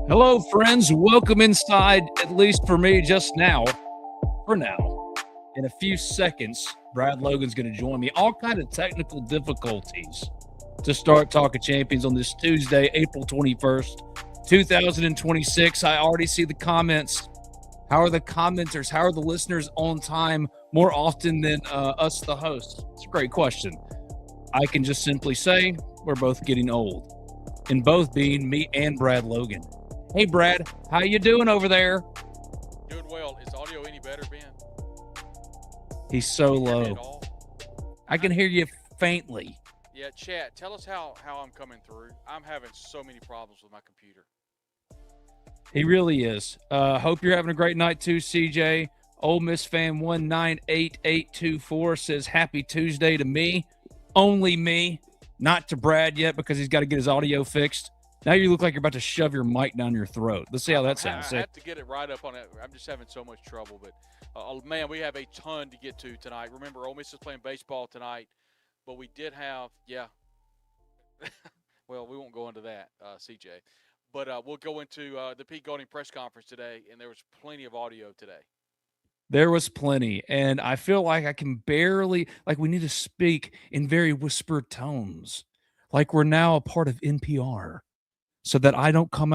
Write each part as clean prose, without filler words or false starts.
Hello, friends. Welcome inside, at least for me, just now. For now. In a few seconds, Brad Logan's going to join me. All kind of technical difficulties to start Talking Champions on this Tuesday, April 21st, 2026. I already see the comments. How are the commenters? How are the listeners on time more often than us, the hosts? It's a great question. I can just simply say we're both getting old, and both being me and Brad Logan. Hey, Brad, how you doing over there? Doing well. Is audio any better, Ben? He's so low. I can hear you faintly. Yeah, chat. Tell us how I'm coming through. I'm having so many problems with my computer. He really is. Hope you're having a great night too, CJ. Ole Miss fan 198824 says happy Tuesday to me. Only me. Not to Brad yet because he's got to get his audio fixed. Now you look like you're about to shove your mic down your throat. Let's see how that sounds. I have to get it right up on it. I'm just having so much trouble. But, man, we have a ton to get to tonight. Remember, Ole Miss is playing baseball tonight. But we did have, well, we won't go into that, CJ. But we'll go into the Pete Golding press conference today, and there was plenty of audio today. There was plenty, and I feel like I can barely, like we need to speak in very whispered tones, like we're now a part of NPR, so that I don't come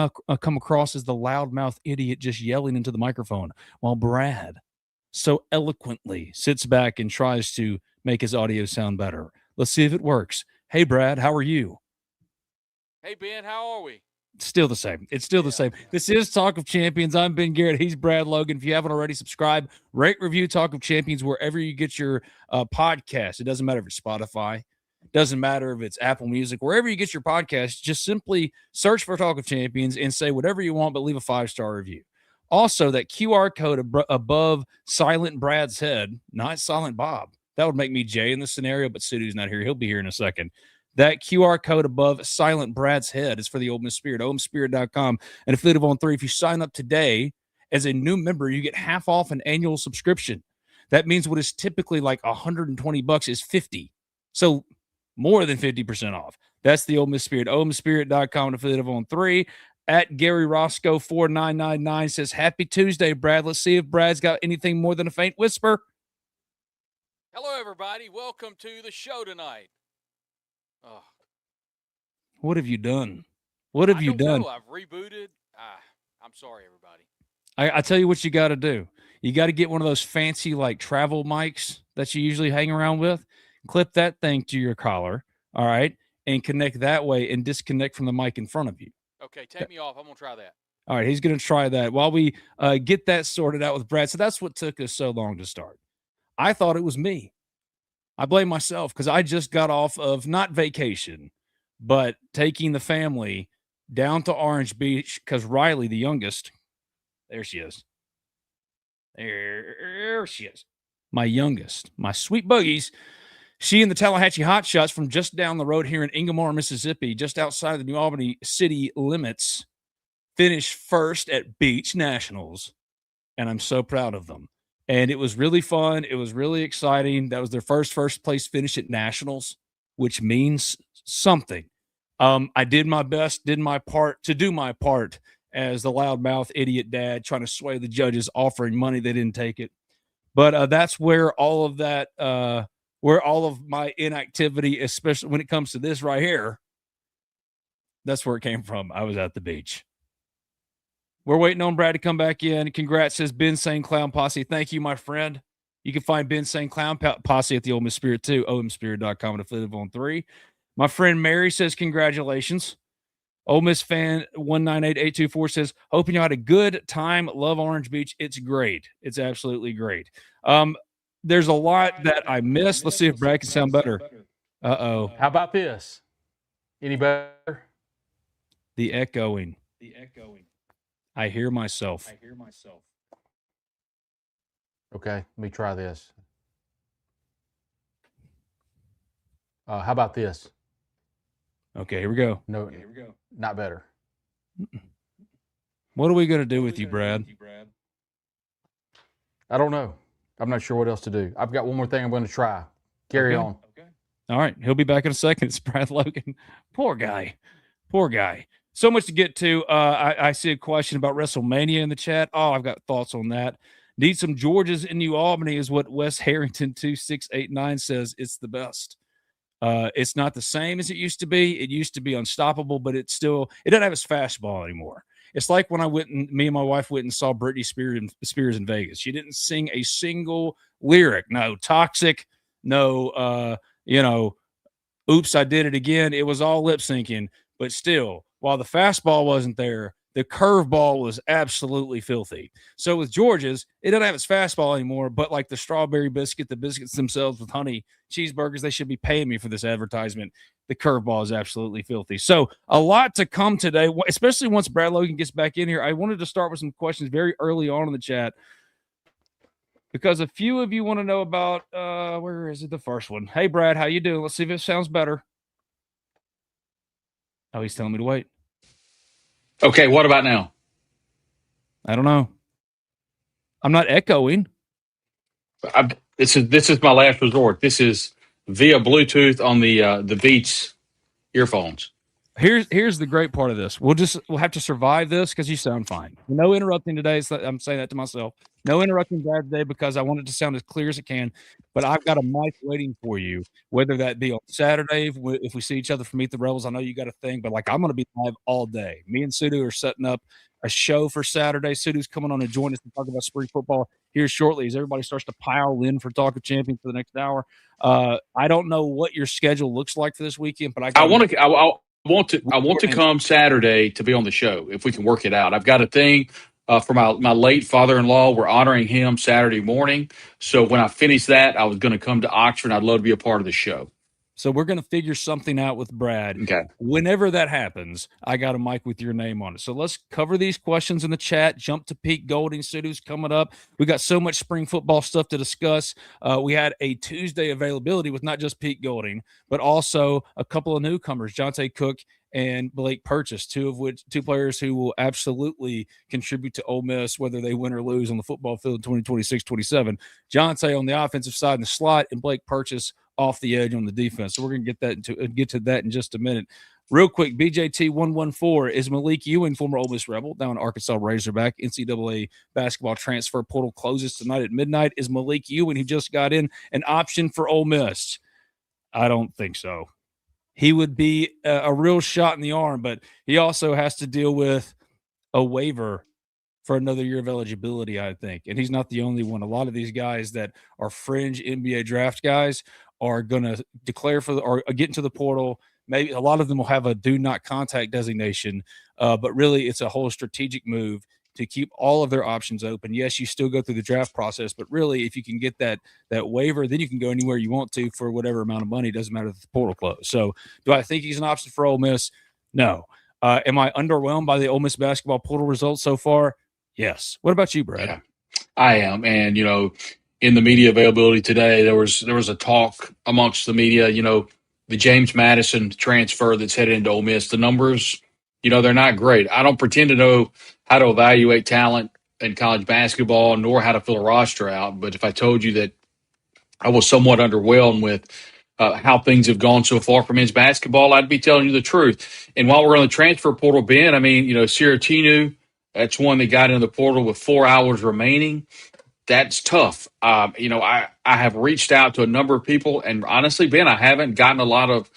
across as the loudmouth idiot just yelling into the microphone while Brad so eloquently sits back and tries to make his audio sound better. Let's see if it works. Hey, Brad, how are you? Hey, Ben, how are we? Still the same. It's still the same. This is Talk of Champions. I'm Ben Garrett. He's Brad Logan. If you haven't already, subscribe, rate, review Talk of Champions wherever you get your podcast. It doesn't matter if it's Spotify. Doesn't matter if it's Apple Music. Wherever you get your podcast, just simply search for Talk of Champions and say whatever you want, but leave a 5-star review. Also, that QR code above Silent Brad's head, not Silent Bob. That would make me Jay in this scenario, but Sudu's not here. He'll be here in a second. That QR code above Silent Brad's head is for the Ole Miss Spirit, omspirit.com. And affiliate of On 3, if you sign up today as a new member, you get half off an annual subscription. That means what is typically like $120 is $50. So more than 50% off. That's the Ole Miss Spirit, omspirit.com, affiliate of On 3. At Gary Roscoe 4999 says, happy Tuesday, Brad. Let's see if Brad's got anything more than a faint whisper. Hello, everybody. Welcome to the show tonight. Oh. What have you done? What have you done? I've rebooted. I'm sorry, everybody. I tell you what you got to do. You got to get one of those fancy like travel mics that you usually hang around with. Clip that thing to your collar, all right, and connect that way and disconnect from the mic in front of you. Okay, take me off. I'm going to try that. All right, he's going to try that while we get that sorted out with Brad. So that's what took us so long to start. I thought it was me. I blame myself because I just got off of not vacation, but taking the family down to Orange Beach because Riley, the youngest, there she is. There she is. My youngest, my sweet buggies. She and the Tallahatchie Hotshots from just down the road here in Inglemoor, Mississippi, just outside of the New Albany city limits, finished first at Beach Nationals, and I'm so proud of them. And it was really fun. It was really exciting. That was their first place finish at Nationals, which means something. I did my best, did my part as the loudmouth idiot dad trying to sway the judges, offering money. They didn't take it. But that's where all of that, where all of my inactivity, especially when it comes to this right here, that's where it came from. I was at the beach. We're waiting on Brad to come back in. Congrats, says Ben Sane Clown Posse. Thank you, my friend. You can find Ben Sane Clown Posse at the Ole Miss Spirit too, omspirit.com, and affiliate of On 3. My friend Mary says congratulations. Ole Miss fan 198824 says, hoping you had a good time. Love Orange Beach. It's great. It's absolutely great. There's a lot that I missed. Let's see if Brad can sound better. Uh-oh. How about this? Any better? The echoing. I hear myself. Okay, let me try this. How about this? Okay, here we go. No, not better. What are we going to do with you, Brad? I don't know. I'm not sure what else to do. I've got one more thing I'm going to try. Carry on. Okay. All right. He'll be back in a second. It's Brad Logan. Poor guy. So much to get to. I see a question about WrestleMania in the chat. Oh, I've got thoughts on that. Need some Georges in New Albany is what Wes Harrington 2689 says. It's the best. It's not the same as it used to be. It used to be unstoppable, but it doesn't have its fastball anymore. It's like when me and my wife went and saw Britney Spears in Vegas. She didn't sing a single lyric. No Toxic, no, oops, I did it again. It was all lip syncing, but still, while the fastball wasn't there, the curveball was absolutely filthy. So with George's, it doesn't have its fastball anymore, but like the strawberry biscuit, the biscuits themselves with honey, cheeseburgers, they should be paying me for this advertisement. The curveball is absolutely filthy. So a lot to come today, especially once Brad Logan gets back in here. I wanted to start with some questions very early on in the chat, because a few of you want to know about where is it? The first one. Hey, Brad, how you doing? Let's see if it sounds better. Oh, he's telling me to wait. Okay, what about now? I don't know. I'm not echoing. This is my last resort. This is via Bluetooth on the Beats earphones. Here's the great part of this. We'll have to survive this because you sound fine. No interrupting today. So I'm saying that to myself. No interrupting Brad today because I want it to sound as clear as it can. But I've got a mic waiting for you, whether that be on Saturday if we see each other for Meet the Rebels. I know you got a thing, but like I'm going to be live all day. Me and Sudu are setting up a show for Saturday. Sudu's coming on to join us to talk about spring football here shortly as everybody starts to pile in for Talk of Champions for the next hour. I don't know what your schedule looks like for this weekend, but I want to come Saturday to be on the show if we can work it out. I've got a thing for my late father-in-law. We're honoring him Saturday morning. So when I finish that, I was going to come to Oxford. I'd love to be a part of the show. So we're going to figure something out with Brad. Okay. Whenever that happens, I got a mic with your name on it. So let's cover these questions in the chat. Jump to Pete Golding. Sudu's coming up. We got so much spring football stuff to discuss. We had a Tuesday availability with not just Pete Golding, but also a couple of newcomers, Jonte Cook and Blake Purchase, two players who will absolutely contribute to Ole Miss, whether they win or lose on the football field in 2026-27. Jonte on the offensive side in the slot, and Blake Purchase off the edge on the defense. So we're going to get to that in just a minute. Real quick, BJT114, is Malik Ewing, former Ole Miss Rebel, down Arkansas Razorback, NCAA basketball transfer portal closes tonight at midnight. Is Malik Ewing, who just got in, an option for Ole Miss? I don't think so. He would be a real shot in the arm, but he also has to deal with a waiver for another year of eligibility, I think. And he's not the only one. A lot of these guys that are fringe NBA draft guys are going to declare or get into the portal. Maybe a lot of them will have a do not contact designation, but really it's a whole strategic move to keep all of their options open. Yes, you still go through the draft process, but really if you can get that waiver, then you can go anywhere you want to for whatever amount of money. It doesn't matter if the portal closed. So do I think he's an option for Ole Miss? No. Am I underwhelmed by the Ole Miss basketball portal results so far? Yes. What about you, Brad? Yeah, I am. And, in the media availability today, there was a talk amongst the media, the James Madison transfer that's headed into Ole Miss. The numbers, they're not great. I don't pretend to know how to evaluate talent in college basketball nor how to fill a roster out. But if I told you that I was somewhat underwhelmed with how things have gone so far for men's basketball, I'd be telling you the truth. And while we're on the transfer portal, Ben, Siratinu, that's one that got into the portal with 4 hours remaining. That's tough. I have reached out to a number of people, and honestly, Ben, I haven't gotten a lot of,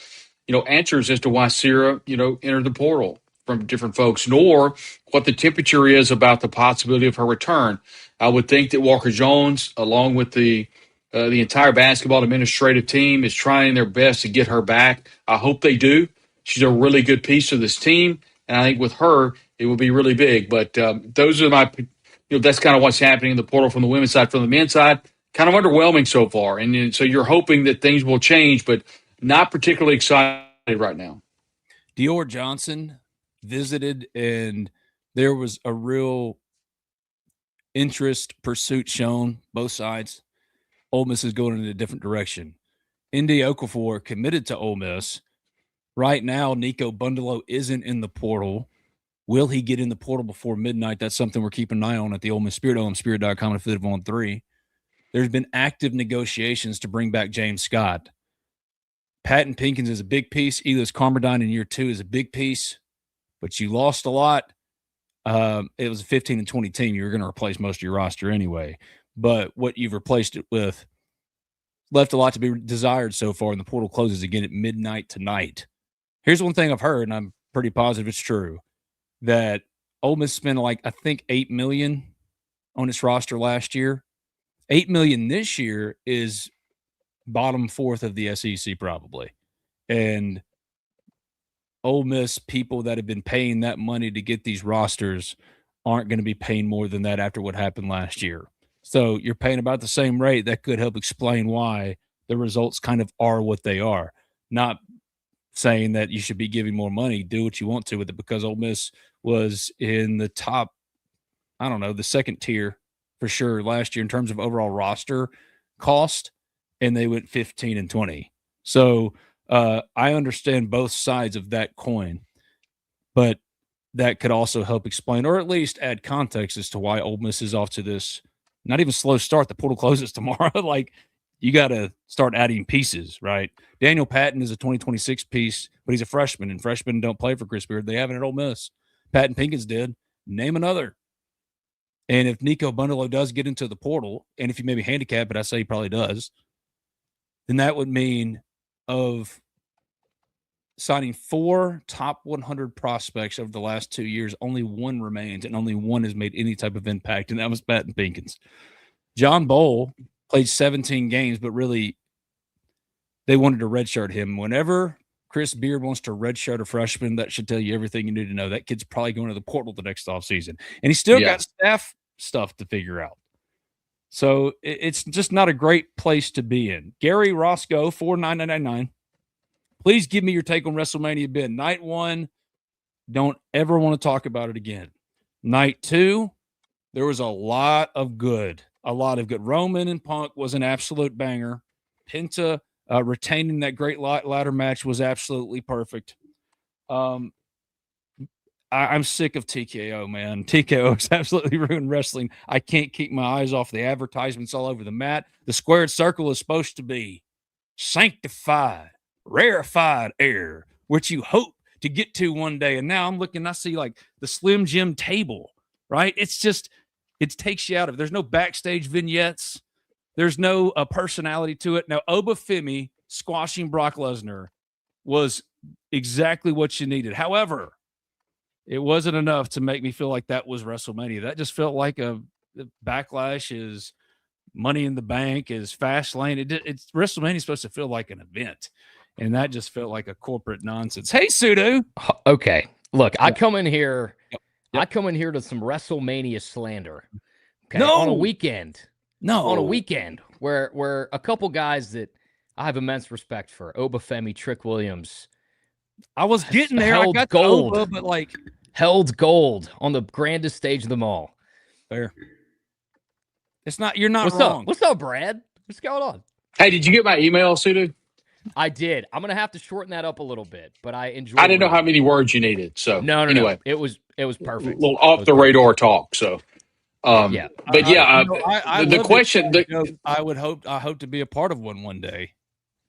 answers as to why Sierra, entered the portal from different folks, nor what the temperature is about the possibility of her return. I would think that Walker Jones, along with the entire basketball administrative team, is trying their best to get her back. I hope they do. She's a really good piece of this team, and I think with her, it will be really big. But those are my, that's kind of what's happening in the portal from the women's side. From the men's side, kind of underwhelming so far. And so you're hoping that things will change, but not particularly excited right now. Dior Johnson visited, and there was a real interest, pursuit shown, both sides. Ole Miss is going in a different direction. Indy Okafor committed to Ole Miss. Right now, Nico Bundalo isn't in the portal. Will he get in the portal before midnight? That's something we're keeping an eye on at the Ole Miss Spirit, OleMissSpirit.com, and Affiliate on 3. There's been active negotiations to bring back James Scott. Patton Pinkins is a big piece. Elis Carmerdine in year 2 is a big piece. but you lost a lot. It was a 15 and 20 team. You were going to replace most of your roster anyway. But what you've replaced it with left a lot to be desired so far, and the portal closes again at midnight tonight. Here's one thing I've heard, and I'm pretty positive it's true, that Ole Miss spent like, I think, $8 million on its roster last year. $8 million this year is bottom fourth of the SEC probably. And Ole Miss people that have been paying that money to get these rosters aren't going to be paying more than that after what happened last year. So you're paying about the same rate. That could help explain why the results kind of are what they are. Not saying that you should be giving more money. Do what you want to with it, because Ole Miss was in the top, I don't know, the second tier for sure last year in terms of overall roster cost, and they went 15 and 20. So I understand both sides of that coin, but that could also help explain, or at least add context as to why Ole Miss is off to this not even slow start. The portal closes tomorrow. Like, you got to start adding pieces, right? Daniel Patton is a 2026 piece, but he's a freshman, and freshmen don't play for Chris Beard. They haven't at Ole Miss. Patton Pinkins did. Name another. And if Nico Bundalo does get into the portal, and if you maybe handicap it, I say he probably does, then that would mean of signing 4 top 100 prospects over the last 2 years, only one remains, and only one has made any type of impact, and that was Patton Pinkins. John Bowl played 17 games, but really they wanted to redshirt him. Whenever Chris Beard wants to redshirt a freshman, that should tell you everything you need to know. That kid's probably going to the portal the next offseason, and he's still got staff stuff to figure out. So it's just not a great place to be in. Gary Roscoe, 49999. Please give me your take on WrestleMania, Ben. Night 1, don't ever want to talk about it again. Night 2, there was a lot of good. Roman and Punk was an absolute banger. Penta retaining that great ladder match was absolutely perfect. I'm sick of TKO, man. TKO has absolutely ruined wrestling. I can't keep my eyes off the advertisements all over the mat. The squared circle is supposed to be sanctified, rarefied air, which you hope to get to one day. And now I'm looking, I see like the Slim Jim table, right? It's just, it takes you out of it. There's no backstage vignettes. There's no personality to it. Now, Obafemi squashing Brock Lesnar was exactly what you needed. However, it wasn't enough to make me feel like that was WrestleMania. That just felt like a Backlash is Money in the Bank is Fastlane. It's WrestleMania is supposed to feel like an event, and that just felt like a corporate nonsense. Hey, Sudu. Okay, look, I come in here. Yep. I come in here to some WrestleMania slander. Okay, on a weekend. On a weekend where a couple guys that I have immense respect for, Obafemi, Trick Williams. I was getting there. I got gold, Oba, but like held gold on the grandest stage of them all. Fair. It's not. You're not What's wrong. What's up, Brad? What's going on? Hey, did you get my email, Sudu? I did. I'm gonna have to shorten that up a little bit, but I enjoyed. I didn't know how many words you needed. So no. It was perfect. A little off the radar talk. So. Yeah, but the question. I hope to be a part of one day.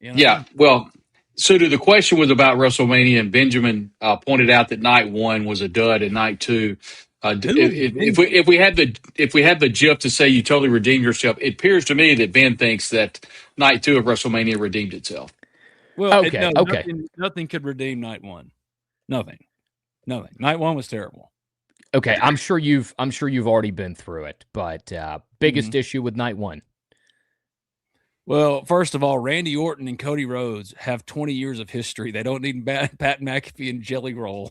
You know? Yeah, well, Sudu, the question was about WrestleMania, and Benjamin pointed out that night 1 was a dud, and night 2. If we had the GIF to say you totally redeemed yourself, it appears to me that Ben thinks that night 2 of WrestleMania redeemed itself. Well, okay. Nothing could redeem night 1. Nothing. Night 1 was terrible. Okay, I'm sure you've already been through it, but biggest issue with night 1. Well, first of all, Randy Orton and Cody Rhodes have 20 years of history. They don't need Pat McAfee and Jelly Roll.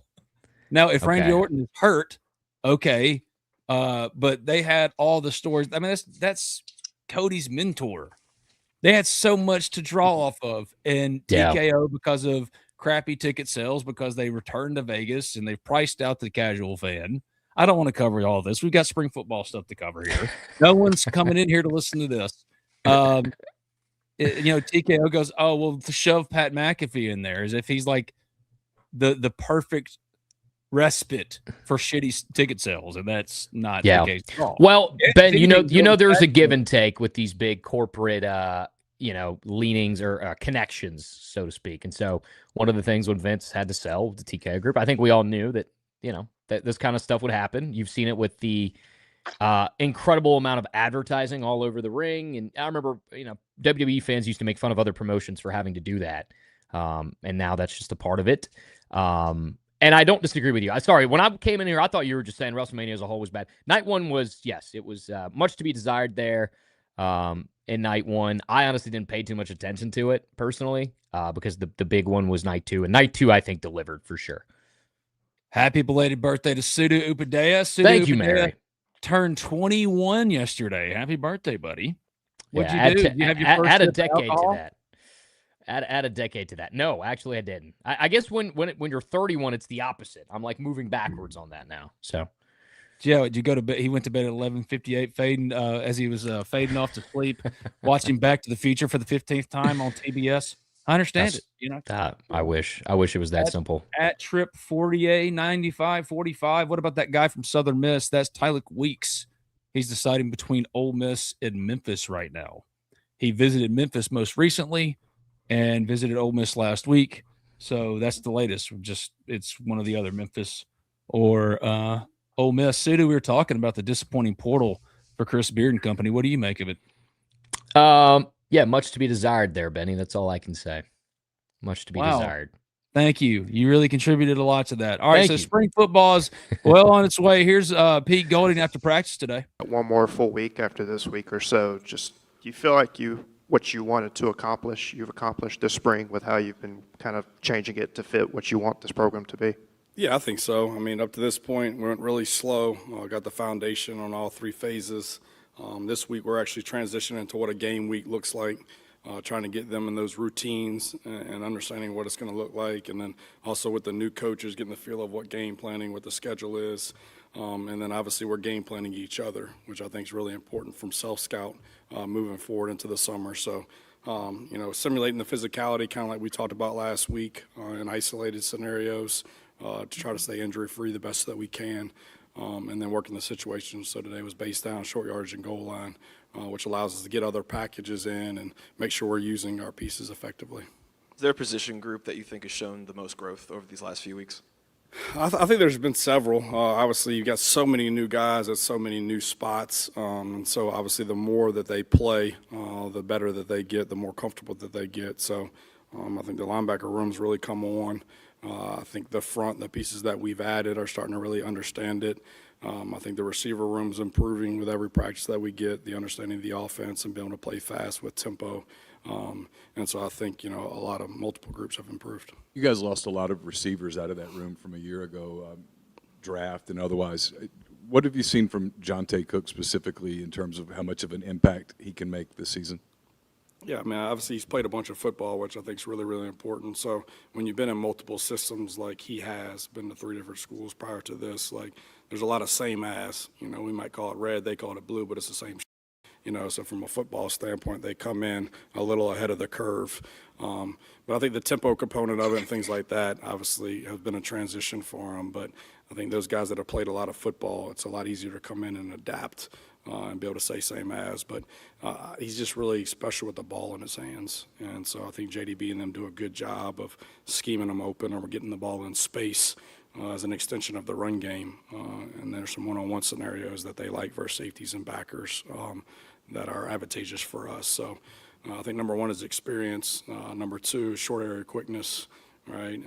Now, if Randy Orton is hurt, okay, but they had all the stories. I mean, that's Cody's mentor. They had so much to draw off of, and TKO because of crappy ticket sales, because they returned to Vegas and they've priced out the casual fan. I don't want to cover all this. We've got spring football stuff to cover here. No one's coming in here to listen to this. TKO goes, oh, well, to shove Pat McAfee in there as if he's like the perfect respite for shitty ticket sales, and that's not the case at all. Well, Ben, you know, there's a give and take with these big corporate, leanings or connections, so to speak. And so one of the things when Vince had to sell the TKO group, I think we all knew that this kind of stuff would happen. You've seen it with the incredible amount of advertising all over the ring. And I remember, WWE fans used to make fun of other promotions for having to do that. And now that's just a part of it. And I don't disagree with you. Sorry, when I came in here, I thought you were just saying WrestleMania as a whole was bad. Night one was, yes, it was much to be desired there in night one. I honestly didn't pay too much attention to it personally because the big one was night two. And night two, I think, delivered for sure. Happy belated birthday to Sudu Upadhyay. Thank you, Mary. Turned 21 yesterday. Happy birthday, buddy. What'd you do? Did you have your first add a decade to that. Add a decade to that. No, actually, I didn't. I guess when you're 31, it's the opposite. I'm like moving backwards on that now. So, yeah, did you go to bed? He went to bed at 11:58, fading as he was fading off to sleep, watching Back to the Future for the 15th time on TBS. I understand it. I wish it was that simple. At Trip 48 95 45. What about that guy from Southern Miss? That's Tyler Weeks. He's deciding between Ole Miss and Memphis right now. He visited Memphis most recently and visited Ole Miss last week. So that's the latest. It's one of the other, Memphis or Ole Miss. Sudu, we were talking about the disappointing portal for Chris Beard and company. What do you make of it? Yeah, much to be desired there, Benny. That's all I can say. Much to be desired. Thank you. You really contributed a lot to that. All right, so spring football is well on its way. Here's Pete Golding after practice today. One more full week after this week or so. Just do you feel like what you wanted to accomplish, you've accomplished this spring with how you've been kind of changing it to fit what you want this program to be? Yeah, I think so. I mean, up to this point, we went really slow. Got the foundation on all three phases. This week, we're actually transitioning into what a game week looks like, trying to get them in those routines and understanding what it's going to look like. And then also with the new coaches, getting the feel of what game planning, what the schedule is. And then obviously we're game planning each other, which I think is really important from self-scout moving forward into the summer. So, simulating the physicality, kind of like we talked about last week in isolated scenarios to try to stay injury-free the best that we can. And then working the situation. So today was based down short yardage and goal line, which allows us to get other packages in and make sure we're using our pieces effectively. Is there a position group that you think has shown the most growth over these last few weeks? I think there's been several. Obviously, you've got so many new guys at so many new spots. So obviously, the more that they play, the better that they get, the more comfortable that they get. So I think the linebacker room's really come on. I think the front, the pieces that we've added are starting to really understand it. I think the receiver room's improving with every practice that we get, the understanding of the offense and being able to play fast with tempo. And so I think, a lot of multiple groups have improved. You guys lost a lot of receivers out of that room from a year ago, draft and otherwise. What have you seen from Jonte Cook specifically in terms of how much of an impact he can make this season? Yeah, I mean, obviously he's played a bunch of football, which I think is really, really important. So when you've been in multiple systems like he has, been to 3 different schools prior to this, there's a lot of same as, we might call it red, they call it blue, but it's the same. So from a football standpoint, they come in a little ahead of the curve. But I think the tempo component of it and things like that obviously have been a transition for them. But I think those guys that have played a lot of football, it's a lot easier to come in and adapt and be able to say same as. But he's just really special with the ball in his hands. And so I think JDB and them do a good job of scheming them open or getting the ball in space as an extension of the run game. And there's some one-on-one scenarios that they like versus safeties and backers that are advantageous for us. So I think number one is experience. Number two is short area quickness, right?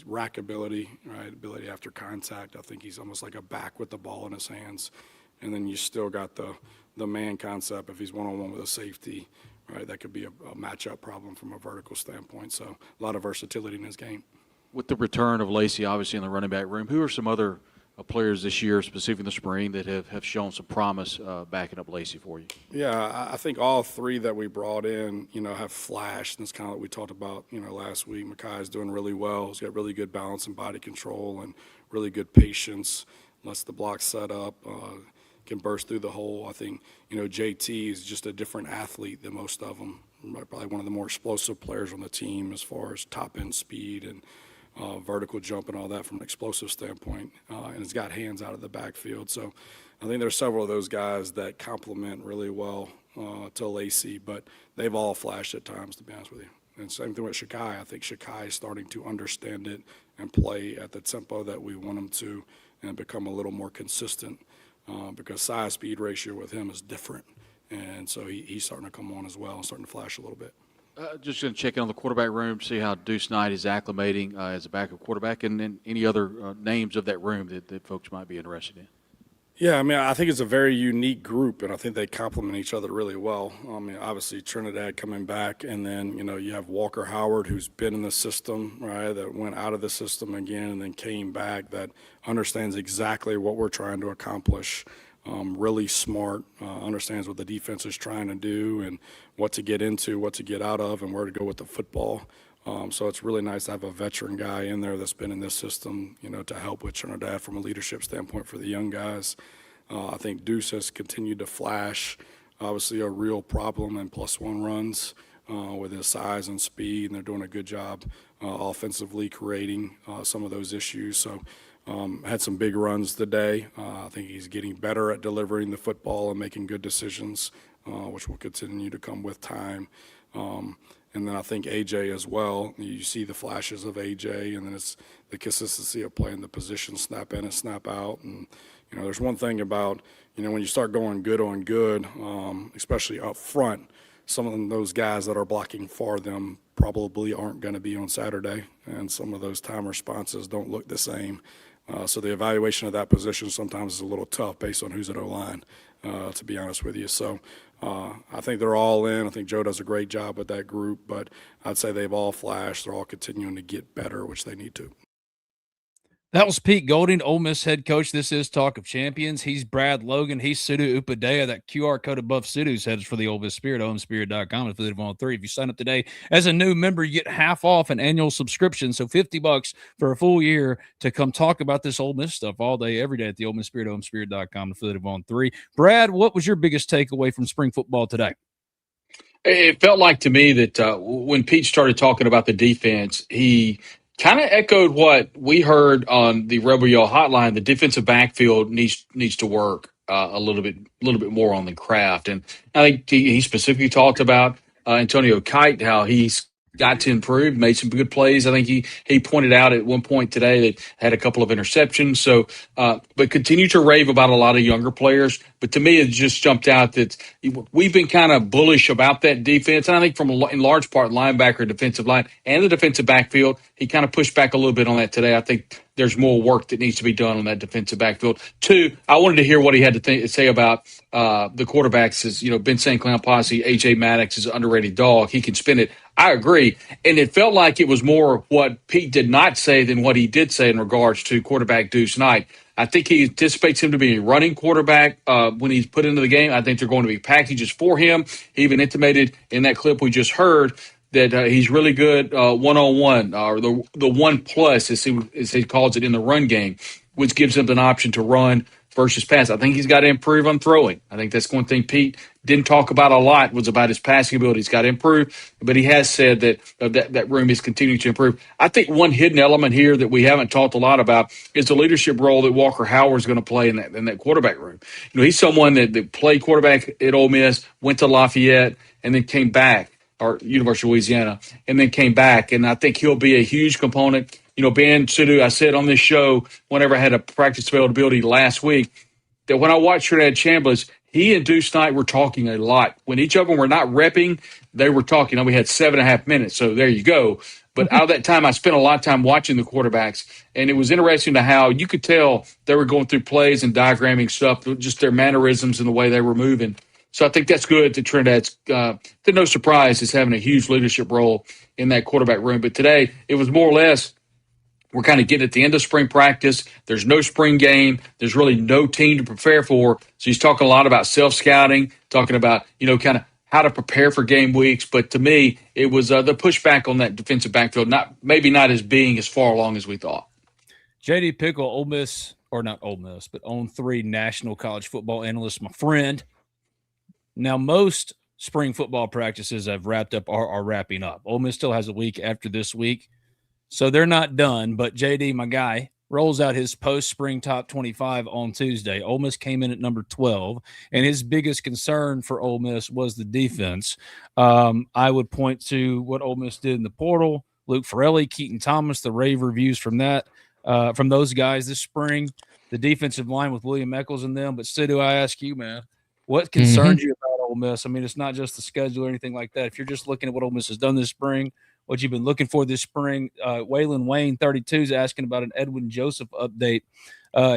Rack ability, right? Ability after contact. I think he's almost like a back with the ball in his hands. And then you still got the man concept. If he's one-on-one with a safety, right, that could be a matchup problem from a vertical standpoint. So a lot of versatility in his game. With the return of Lacey, obviously, in the running back room, who are some other players this year, specifically in the spring, that have shown some promise backing up Lacey for you? Yeah, I think all three that we brought in, have flashed. And it's kind of like we talked about, last week. Makai's doing really well. He's got really good balance and body control and really good patience. Lets the block set up, can burst through the hole. I think, JT is just a different athlete than most of them. Probably one of the more explosive players on the team as far as top-end speed and vertical jump and all that from an explosive standpoint, and has got hands out of the backfield. So I think there's several of those guys that complement really well to Lacey, but they've all flashed at times, to be honest with you. And same thing with Shakai. I think Shakai is starting to understand it and play at the tempo that we want him to and become a little more consistent because size-speed ratio with him is different. And so he's starting to come on as well and starting to flash a little bit. Just going to check in on the quarterback room, see how Deuce Knight is acclimating as a backup quarterback, and then any other names of that room that folks might be interested in. Yeah, I mean, I think it's a very unique group, and I think they complement each other really well. I mean, obviously Trinidad coming back, and then, you have Walker Howard, who's been in the system, right, that went out of the system again and then came back, that understands exactly what we're trying to accomplish. Really smart, understands what the defense is trying to do and what to get into, what to get out of, and where to go with the football. So it's really nice to have a veteran guy in there that's been in this system, to help with Trinidad from a leadership standpoint for the young guys. I think Deuce has continued to flash, obviously a real problem in +1 runs with his size and speed, and they're doing a good job offensively creating some of those issues. So had some big runs today. I think he's getting better at delivering the football and making good decisions, which will continue to come with time. And then I think A.J. as well. You see the flashes of A.J., and then it's the consistency of playing the position, snap in and snap out. And, there's one thing about, when you start going good on good, especially up front, some of those guys that are blocking for them probably aren't going to be on Saturday, and some of those time responses don't look the same. So the evaluation of that position sometimes is a little tough based on who's at O-line, to be honest with you. So I think they're all in. I think Joe does a great job with that group, but I'd say they've all flashed. They're all continuing to get better, which they need to. That was Pete Golding, Ole Miss head coach. This is Talk of Champions. He's Brad Logan. He's Sudu Upadhyay. That QR code above Sudu's head is for the Ole Miss Spirit, OleMissSpirit.com. Affiliate of 3. If you sign up today as a new member, you get half off an annual subscription. So $50 for a full year to come talk about this Ole Miss stuff all day, every day at the Ole Miss Spirit, OleMissSpirit.com. Affiliate of 3. Brad, what was your biggest takeaway from spring football today? It felt like to me that when Pete started talking about the defense, he kind of echoed what we heard on the Rebel Yell hotline. The defensive backfield needs to work a little bit more on the craft. And I think he specifically talked about Antonio Kite, how he's got to improve, made some good plays. I think he pointed out at one point today that had a couple of interceptions. So, but continue to rave about a lot of younger players. But to me, it just jumped out that we've been kind of bullish about that defense. And I think in large part, linebacker, defensive line, and the defensive backfield, he kind of pushed back a little bit on that today. I think there's more work that needs to be done on that defensive backfield. Two, I wanted to hear what he had to say about the quarterbacks. Is Ben St. Cloud Posse, A.J. Maddox is an underrated dog. He can spin it. I agree. And it felt like it was more what Pete did not say than what he did say in regards to quarterback Deuce Knight. I think he anticipates him to be a running quarterback when he's put into the game. I think they're going to be packages for him. He even intimated in that clip we just heard that he's really good one-on-one, or the one plus, as he calls it, in the run game, which gives him an option to run versus pass. I think he's got to improve on throwing. I think that's one thing Pete didn't talk about a lot was about his passing ability. He's got to improve, but he has said that room is continuing to improve. I think one hidden element here that we haven't talked a lot about is the leadership role that Walker Howard is going to play in that quarterback room. He's someone that played quarterback at Ole Miss, went to Lafayette, and then came back, or University of Louisiana, and then came back. And I think he'll be a huge component. Ben Sudu, I said on this show, whenever I had a practice availability last week, that when I watched Trinidad Chambliss, he and Deuce Knight were talking a lot. When each of them were not repping, they were talking. We had 7.5 minutes, so there you go. But out of that time, I spent a lot of time watching the quarterbacks, and it was interesting to how you could tell they were going through plays and diagramming stuff, just their mannerisms and the way they were moving. So I think that's good that Trinidad's, to no surprise, is having a huge leadership role in that quarterback room. But today, it was more or less, we're kind of getting at the end of spring practice. There's no spring game. There's really no team to prepare for. So he's talking a lot about self-scouting, talking about, kind of how to prepare for game weeks. But to me, it was the pushback on that defensive backfield, maybe not as being as far along as we thought. J.D. Pickle, Ole Miss, or not Ole Miss, but on 3 national college football analyst, my friend. Now, most spring football practices have wrapped up or are wrapping up. Ole Miss still has a week after this week. So they're not done, but JD, my guy, rolls out his post-spring top 25 on Tuesday. Ole Miss came in at number 12, and his biggest concern for Ole Miss was the defense. I would point to what Ole Miss did in the portal. Luke Farelli, Keaton Thomas, the rave reviews from that, from those guys this spring. The defensive line with William Eccles in them. But Sudu, I ask you, man, what concerns you about Ole Miss? I mean, it's not just the schedule or anything like that. If you're just looking at what Ole Miss has done this spring, what you've been looking for this spring, Waylon Wayne, 32, is asking about an Edwin Joseph update.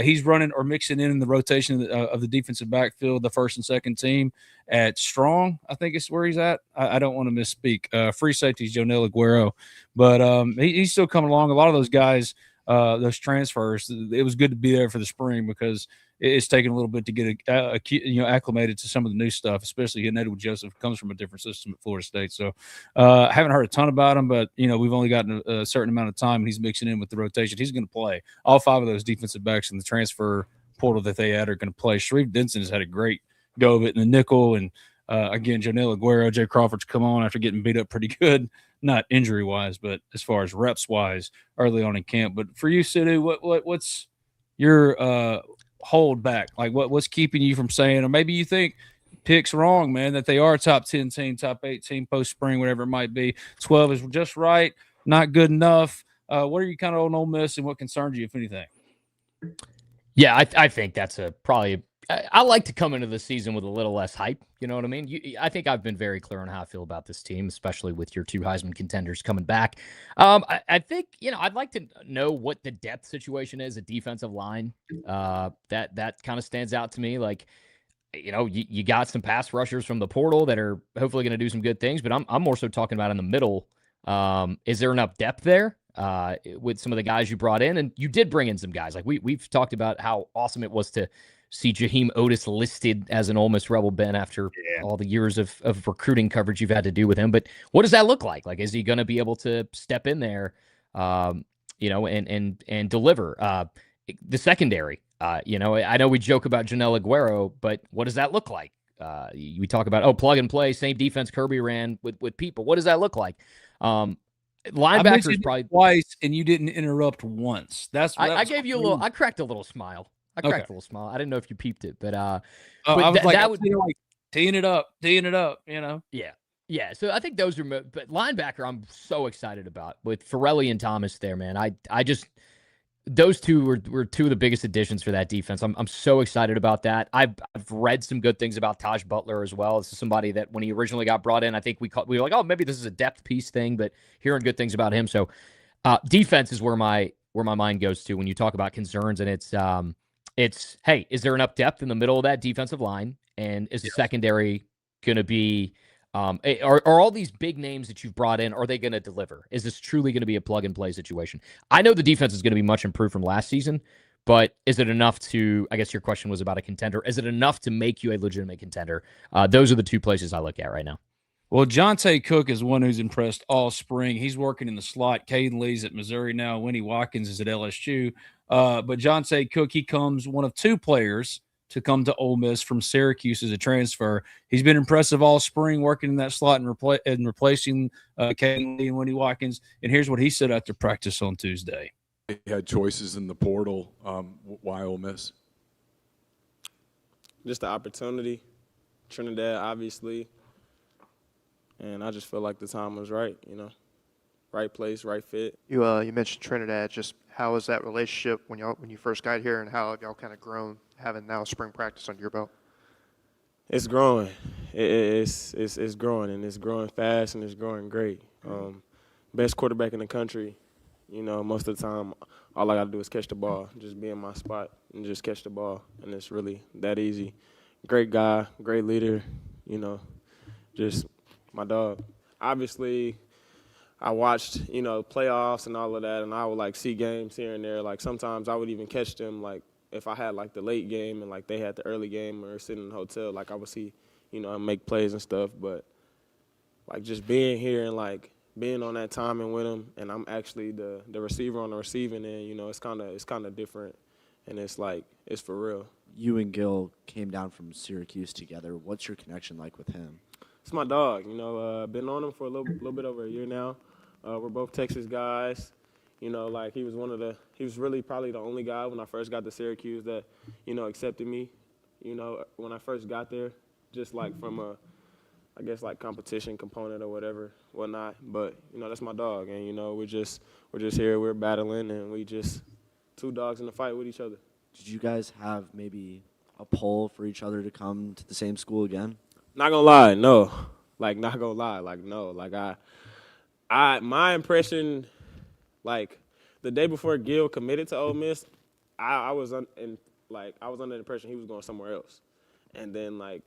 He's running or mixing in the rotation of the defensive backfield, the first and second team at strong, I think is where he's at. I don't want to misspeak. Free safety is Jonel Aguero, but he's still coming along. A lot of those guys, those transfers, it was good to be there for the spring because it's taken a little bit to get acclimated to some of the new stuff, especially Edwin Joseph comes from a different system at Florida State. So I haven't heard a ton about him, but we've only gotten a certain amount of time, and he's mixing in with the rotation. He's going to play. All 5 of those defensive backs in the transfer portal that they had are going to play. Sharif Denson has had a great go of it in the nickel, and again, Jonel Aguero, Jay Crawford's come on after getting beat up pretty good, not injury wise, but as far as reps wise early on in camp. But for you, Sudu, what's your hold back? Like what's keeping you from saying, or maybe you think Pick's wrong, man, that they are a top 10 team, top 8 team post spring, whatever it might be. 12 is just right, not good enough. What are you kind of on Ole Miss, and what concerns you, if anything? Yeah, I think that's probably. I like to come into the season with a little less hype. You know what I mean? I think I've been very clear on how I feel about this team, especially with your 2 Heisman contenders coming back. I think, I'd like to know what the depth situation is at defensive line. That kind of stands out to me. Like, you got some pass rushers from the portal that are hopefully going to do some good things, but I'm more so talking about in the middle. Is there enough depth there with some of the guys you brought in? And you did bring in some guys. Like we've talked about how awesome it was to see Jaheim Otis listed as an Ole Miss Rebel, Ben, after all the years of recruiting coverage you've had to do with him. But what does that look like? Like, is he going to be able to step in there, and deliver? The secondary, I know we joke about Jonel Aguero, but what does that look like? We talk about, plug and play, same defense Kirby ran with people. What does that look like? Linebackers probably twice, and you didn't interrupt once. I gave you a little. I cracked a little smile. I didn't know if you peeped it, but I was that would be like teeing it up, Yeah. So I think those are, but linebacker, I'm so excited about with Farelli and Thomas there, man. I just those two were 2 of the biggest additions for that defense. I'm so excited about that. I've read some good things about Taj Butler as well. This is somebody that when he originally got brought in, I think we were like, oh, maybe this is a depth piece thing, but hearing good things about him. So defense is where my mind goes to when you talk about concerns, and it's, hey, is there enough depth in the middle of that defensive line? And is the secondary going to be are all these big names that you've brought in, are they going to deliver? Is this truly going to be a plug-and-play situation? I know the defense is going to be much improved from last season, but is it enough to, I guess your question was about a contender, is it enough to make you a legitimate contender? Those are the 2 places I look at right now. Well, Jonte Cook is one who's impressed all spring. He's working in the slot. Caden Lee's at Missouri now. Winnie Watkins is at LSU. But Jonte Cook, he comes one of 2 players to come to Ole Miss from Syracuse as a transfer. He's been impressive all spring, working in that slot and replacing Caden Lee and Winnie Watkins. And here's what he said after practice on Tuesday. He had choices in the portal. Why Ole Miss? Just the opportunity. Trinidad, obviously. And I just feel like the time was right, right place, right fit. You mentioned Trinidad. Just how was that relationship when you first got here, and how have y'all kind of grown having now spring practice under your belt? It's growing. It's growing, and it's growing fast, and it's growing great. Best quarterback in the country. Most of the time, all I got to do is catch the ball, just be in my spot and just catch the ball, and it's really that easy. Great guy, great leader, just my dog. Obviously, I watched, playoffs and all of that, and I would, see games here and there. Sometimes I would even catch them, if I had, the late game and, they had the early game or sitting in the hotel, I would see, make plays and stuff. But, just being here and, being on that timing with him, and I'm actually the receiver on the receiving end, it's kind of different, and it's for real. You and Gil came down from Syracuse together. What's your connection like with him? It's my dog. Been on him for a little bit over a year now. We're both Texas guys. You know, like he was really probably the only guy when I first got to Syracuse that, you know, accepted me, you know, when I first got there, just like from a, I guess like competition component or whatnot. But, you know, that's my dog. And, you know, we're just here, we're battling, and we just two dogs in a fight with each other. Did you guys have maybe a poll for each other to come to the same school again? Not gonna lie, no. Like, not gonna lie, like, no. Like, my impression, like, the day before Gil committed to Ole Miss, I was under the impression he was going somewhere else. And then, like,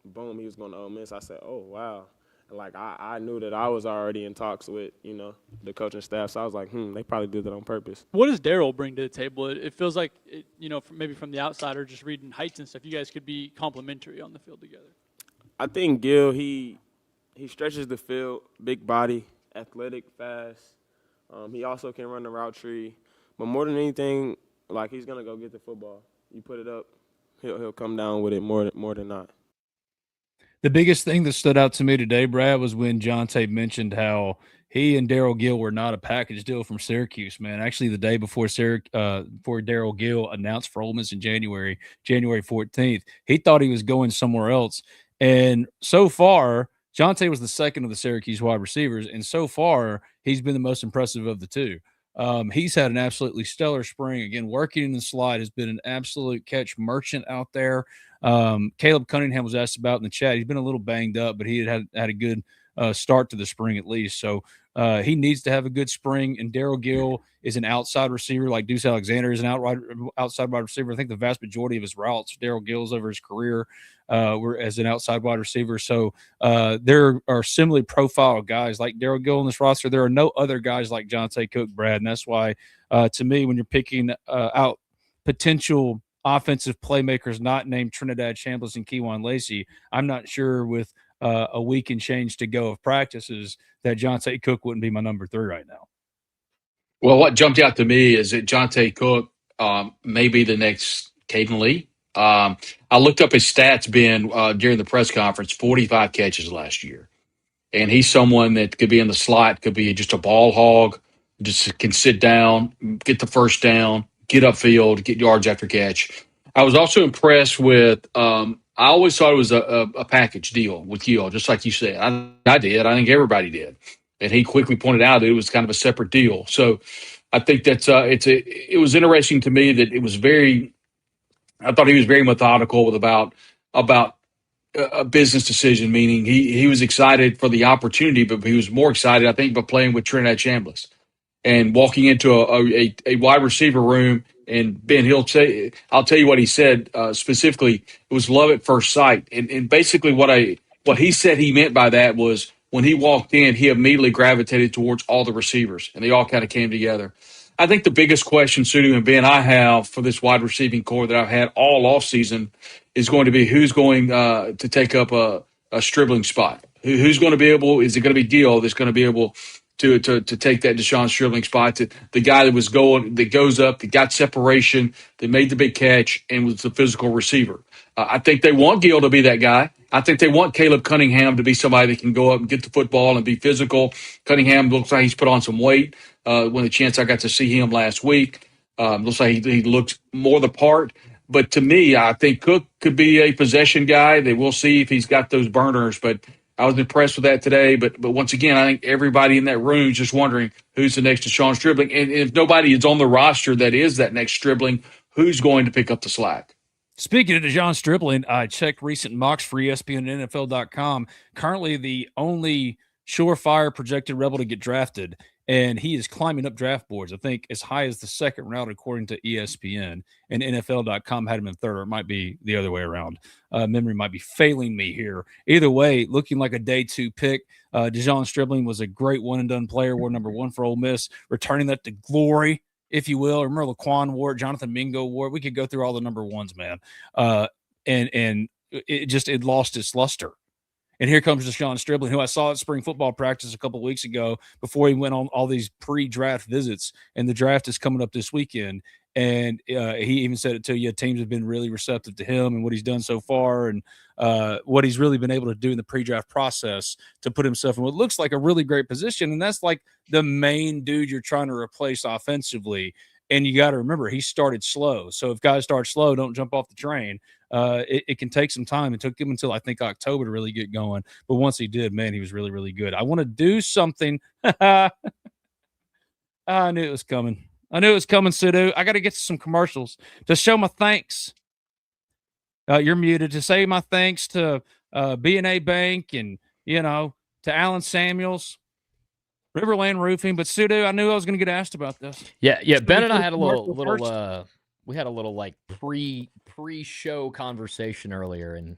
boom, he was going to Ole Miss. I said, oh, wow. And, like, I knew that I was already in talks with, you know, the coaching staff. So I was like, they probably did that on purpose. What does Daryl bring to the table? It feels like, you know, maybe from the outsider, just reading heights and stuff, you guys could be complementary on the field together. I think Gil, he stretches the field, big body, athletic, fast. He also can run the route tree. But more than anything, like, he's going to go get the football. You put it up, he'll come down with it more than not. The biggest thing that stood out to me today, Brad, was when Jonte mentioned how he and Daryl Gill were not a package deal from Syracuse, man. Actually, the day before before Daryl Gill announced for Ole Miss in January 14th, he thought he was going somewhere else. And so far, Jonte was the second of the Syracuse wide receivers, and so far, he's been the most impressive of the two. He's had an absolutely stellar spring. Again, working in the slide has been an absolute catch merchant out there. Caleb Cunningham was asked about in the chat. He's been a little banged up, but he had a good start to the spring at least. So he needs to have a good spring. And Daryl Gill is an outside receiver like Deuce Alexander is an outside wide receiver. I think the vast majority of his routes, Daryl Gill's over his career, were as an outside wide receiver. So there are similarly profiled guys like Daryl Gill in this roster. There are no other guys like Jonte Cook, Brad. And that's why, to me, when you're picking out potential offensive playmakers not named Trinidad Chambliss and Keywan Lacey, I'm not sure with a week and change to go of practices that Jonte Cook wouldn't be my number 3 right now. Well, what jumped out to me is that Jonte Cook may be the next Caden Lee. I looked up his stats, Ben, during the press conference, 45 catches last year. And he's someone that could be in the slot, could be just a ball hog, just can sit down, get the first down, get upfield, get yards after catch. I was also impressed with I always thought it was a package deal with Gil, just like you said. I did. I think everybody did. And he quickly pointed out that it was kind of a separate deal. So I think that's it was interesting to me that it was I thought he was very methodical with about a business decision, meaning he was excited for the opportunity, but he was more excited, I think, by playing with Trinidad Chambliss and walking into a wide receiver room. And Ben, I'll tell you what he said specifically. It was love at first sight. And basically what he said he meant by that was when he walked in, he immediately gravitated towards all the receivers, and they all kind of came together. I think the biggest question, Sudu and Ben, I have for this wide receiving core that I've had all offseason is going to be who's going to take up a Stribling spot. Who's going to be able? Is it going to be Gil that's going to be able to take that Deshaun Stribling spot? The guy that goes up, that got separation, that made the big catch, and was the physical receiver. I think they want Gil to be that guy. I think they want Caleb Cunningham to be somebody that can go up and get the football and be physical. Cunningham looks like he's put on some weight. When the chance I got to see him last week, looks like he looks more the part. But to me, I think Cook could be a possession guy. They will see if he's got those burners. But I was impressed with that today. But once again, I think everybody in that room is just wondering who's the next Deshaun Stribling. And if nobody is on the roster that is that next Stribling, who's going to pick up the slack? Speaking of DeJon Stribling, I checked recent mocks for ESPN and NFL.com. Currently the only surefire projected Rebel to get drafted, and he is climbing up draft boards, I think, as high as the second round, according to ESPN. And NFL.com had him in third, or it might be the other way around. Memory might be failing me here. Either way, looking like a day 2 pick. DeJon Stribling was a great one-and-done player, wore number 1 for Ole Miss, returning that to glory, if you will. Remember Laquan wore it, Jonathan Mingo wore it. We could go through all the number 1s, man. And it lost its luster. And here comes DeJon Stribling, who I saw at spring football practice a couple of weeks ago before he went on all these pre-draft visits. And the draft is coming up this weekend. And he even said it to you. Teams have been really receptive to him and what he's done so far, and what he's really been able to do in the pre-draft process to put himself in what looks like a really great position. And that's like the main dude you're trying to replace offensively. And you got to remember, he started slow. So if guys start slow, don't jump off the train. It can take some time. It took him until I think October to really get going. But once he did, man, he was really, really good. I want to do something. I knew it was coming. Sudu. I got to get to some commercials to show my thanks. You're muted. To say my thanks to B&A Bank and, to Alan Samuels, Riverland Roofing. But Sudu, I knew I was going to get asked about this. Yeah. Ben and I had a little we had a little like pre-show conversation earlier, and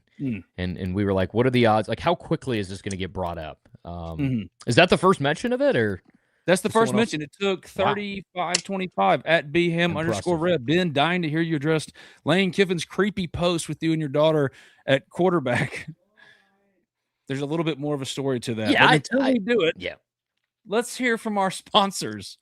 we were like, what are the odds? Like, how quickly is this going to get brought up? Is that the first mention of it, or? That's the first mention. It took 3525 at BHim_Red. Ben, dying to hear you addressed Lane Kiffin's creepy post with you and your daughter at quarterback. There's a little bit more of a story to that. Yeah, until we do it, let's hear from our sponsors.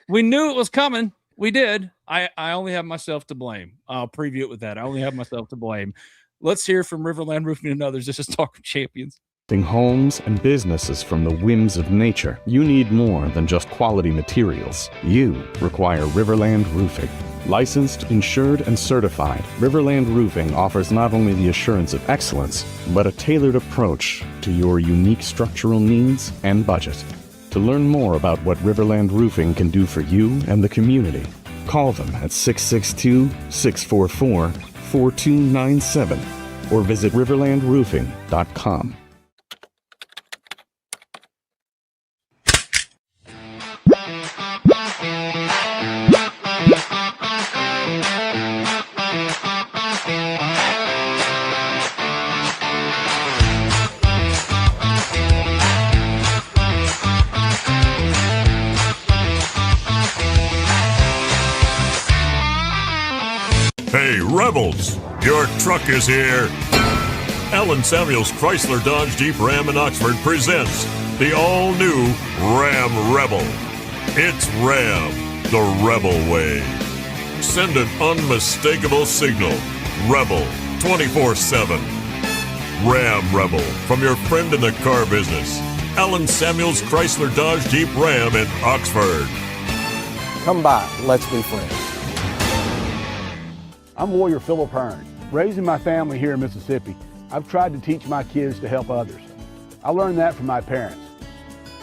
We knew it was coming. We did. I only have myself to blame. I'll preview it with that. I only have myself to blame. Let's hear from Riverland Roofing and others. This is Talk of Champions. Homes and businesses from the whims of nature. You need more than just quality materials. You require Riverland Roofing. Licensed, insured, and certified, Riverland Roofing offers not only the assurance of excellence, but a tailored approach to your unique structural needs and budget. To learn more about what Riverland Roofing can do for you and the community, call them at 662-644-4297 or visit riverlandroofing.com. Hey, Rebels, your truck is here. Ellen Samuels Chrysler Dodge Jeep Ram in Oxford presents the all-new Ram Rebel. It's Ram, the Rebel way. Send an unmistakable signal. Rebel, 24/7. Ram Rebel, from your friend in the car business. Ellen Samuels Chrysler Dodge Jeep Ram in Oxford. Come by, let's be friends. I'm Warrior Philip Hearn. Raising my family here in Mississippi, I've tried to teach my kids to help others. I learned that from my parents.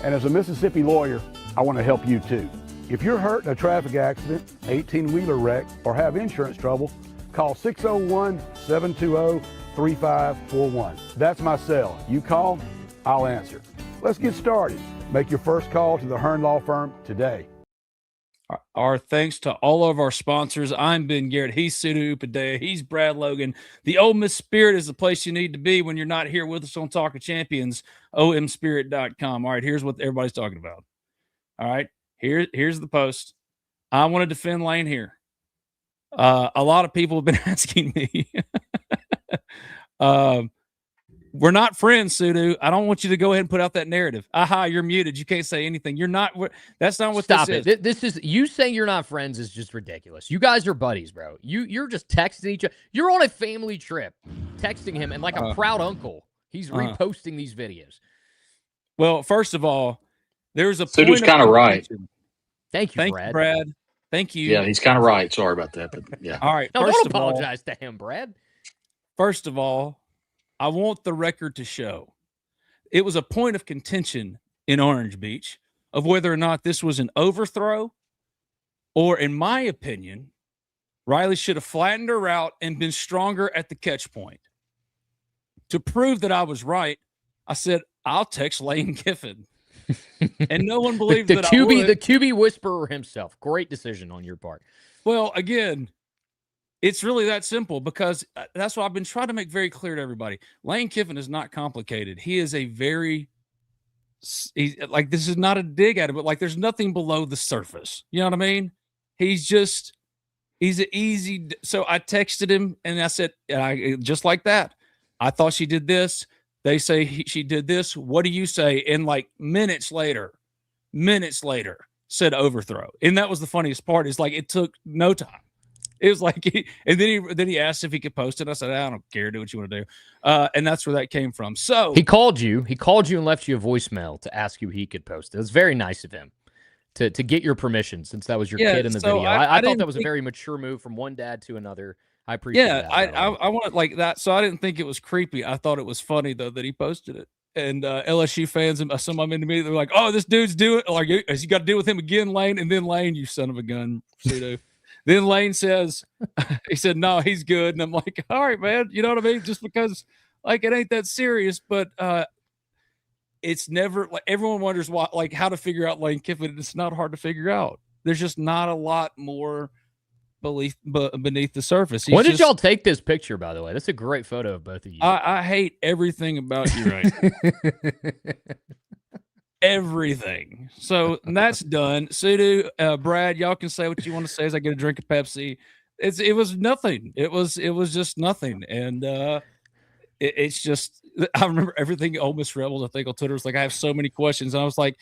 And as a Mississippi lawyer, I want to help you too. If you're hurt in a traffic accident, 18-wheeler wreck, or have insurance trouble, call 601-720-3541. That's my cell. You call, I'll answer. Let's get started. Make your first call to the Hearn Law Firm today. Our thanks to all of our sponsors. I'm Ben Garrett. He's Sudu Upadhyay. He's Brad Logan. The Ole Miss Spirit is the place you need to be when you're not here with us on Talk of Champions, omspirit.com. All right, here's what everybody's talking about. All right, here's the post. I want to defend Lane here. A lot of people have been asking me. We're not friends, Sudu. I don't want you to go ahead and put out that narrative. Aha, you're muted. You can't say anything. You're not. That's not what Stop this it. This is you saying you're not friends is just ridiculous. You guys are buddies, bro. You're just texting each other. You're on a family trip, texting him, and like a proud uncle, he's reposting these videos. Well, first of all, there's a Sudu's kind of right. Thank you, Brad. Thank you. Yeah, he's kind of right. Sorry about that, but yeah. All right. No, don't apologize to him, Brad. First of all, I want the record to show it was a point of contention in Orange Beach of whether or not this was an overthrow or, in my opinion, Riley should have flattened her route and been stronger at the catch point. To prove that I was right, I said, I'll text Lane Kiffin. And no one believed the that QB, I would. The QB whisperer himself. Great decision on your part. Well, again, it's really that simple because that's what I've been trying to make very clear to everybody. Lane Kiffin is not complicated. He is a this is not a dig at it, but like there's nothing below the surface. You know what I mean? He's an easy. So I texted him and I said, just like that, I thought she did this. They say she did this. What do you say? And like minutes later, said overthrow. And that was the funniest part, is like it took no time. It was like, and then he asked if he could post it. I said, I don't care, do what you want to do. And that's where that came from. So he called you and left you a voicemail to ask you if he could post it. It was very nice of him to get your permission, since that was your kid in the video. I thought that was a very mature move from one dad to another. I appreciate that. I want it like that. So I didn't think it was creepy. I thought it was funny though that he posted it. And LSU fans and some of them in the media, they're like, "Oh, this dude's doing like, has he got to deal with him again, Lane?" And then Lane, you son of a gun, Sudu. Then Lane says, he said, "No, he's good." And I'm like, "All right, man, you know what I mean?" Just because like it ain't that serious, but it's never like everyone wonders why, like how to figure out Lane Kiffin. It's not hard to figure out. There's just not a lot more beneath the surface. When did y'all take this picture, by the way? That's a great photo of both of you. I hate everything about you right now. Everything. So that's done. Sudu, Brad, y'all can say what you want to say as I get a drink of Pepsi. It was nothing. It was just nothing. And it's just, I remember everything Ole Miss Rebels, I think on Twitter was like, I have so many questions. And I was like,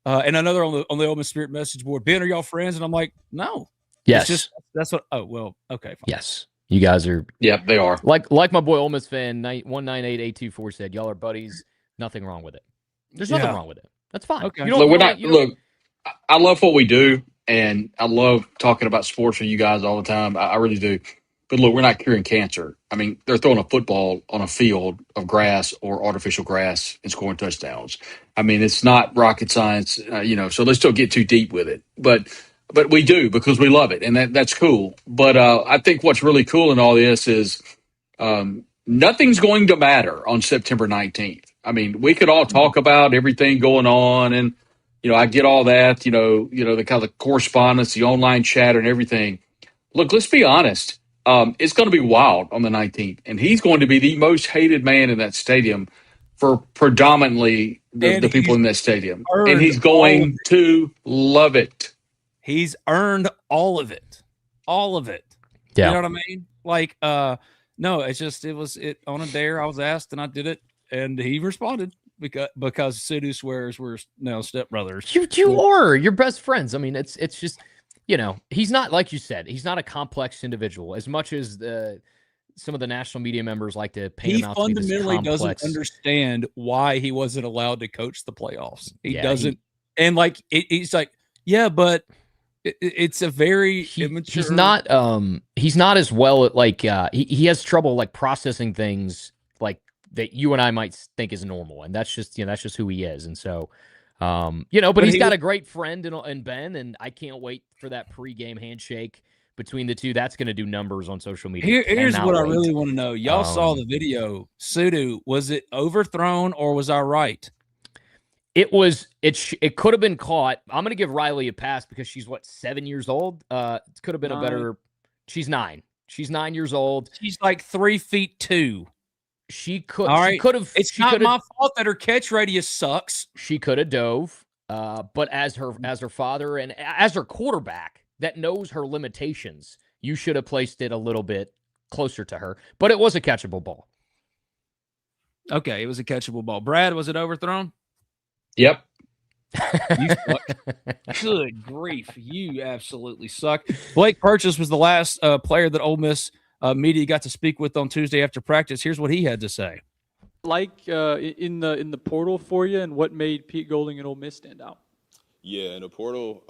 and another on the Ole Miss Spirit message board, Ben, are y'all friends? And I'm like, no. Yes. It's just, that's what, oh, well, okay. Fine. Yes. You guys are. Yeah, they are. Like my boy Ole Miss fan 198824 said, y'all are buddies. Nothing wrong with it. There's nothing wrong with it. That's fine. Okay. Look, I love what we do, and I love talking about sports with you guys all the time. I really do. But look, we're not curing cancer. I mean, they're throwing a football on a field of grass or artificial grass and scoring touchdowns. I mean, it's not rocket science, so let's don't get too deep with it. But we do, because we love it, and that's cool. But I think what's really cool in all this is nothing's going to matter on September 19th. I mean, we could all talk about everything going on, and I get all that, the kind of correspondence, the online chatter, and everything. Look, let's be honest. It's going to be wild on the 19th, and he's going to be the most hated man in that stadium for predominantly the people in that stadium, and he's going to love it. He's earned all of it. All of it. Yeah. You know what I mean? Like, no, it was on a dare. I was asked and I did it, and he responded because Sudu swears we're now stepbrothers. You are. You're best friends. I mean, it's just, he's not, like you said, he's not a complex individual as much as some of the national media members like to paint him out to be this complex. He fundamentally doesn't understand why he wasn't allowed to coach the playoffs. He doesn't. And like, he's like, yeah, but it's a very immature. He's not as well, like, he has trouble like processing things like that you and I might think is normal. And that's just who he is. And so, but he's got a great friend in Ben, and I can't wait for that pregame handshake between the two. That's going to do numbers on social media. Here's what I really want to know. Y'all saw the video. Sudu, was it overthrown or was I right? It could have been caught. I'm going to give Riley a pass because she's 7 years old. It could have been a better. She's 9. She's 9 years old. She's like 3'2". She could. All right. She could have. It's not my fault that her catch radius sucks. She could have dove. But as her father and as her quarterback that knows her limitations, you should have placed it a little bit closer to her. But it was a catchable ball. Okay, it was a catchable ball. Brad, was it overthrown? Yep. You suck. Good grief. You absolutely suck. Blake Purchase was the last player that Ole Miss media got to speak with on Tuesday after practice. Here's what he had to say. Like in the portal for you, and what made Pete Golding and Ole Miss stand out? Yeah, in the portal,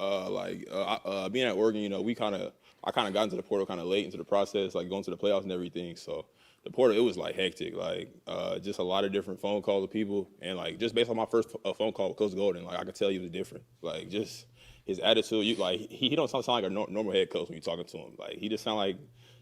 being at Oregon, I kind of got into the portal kind of late into the process, like going to the playoffs and everything. So the portal, it was like hectic, just a lot of different phone calls with people, and just based on my first phone call with Coach Golden, I could tell he was different. Just his attitude, he don't sound like a normal head coach when you're talking to him. He just sound like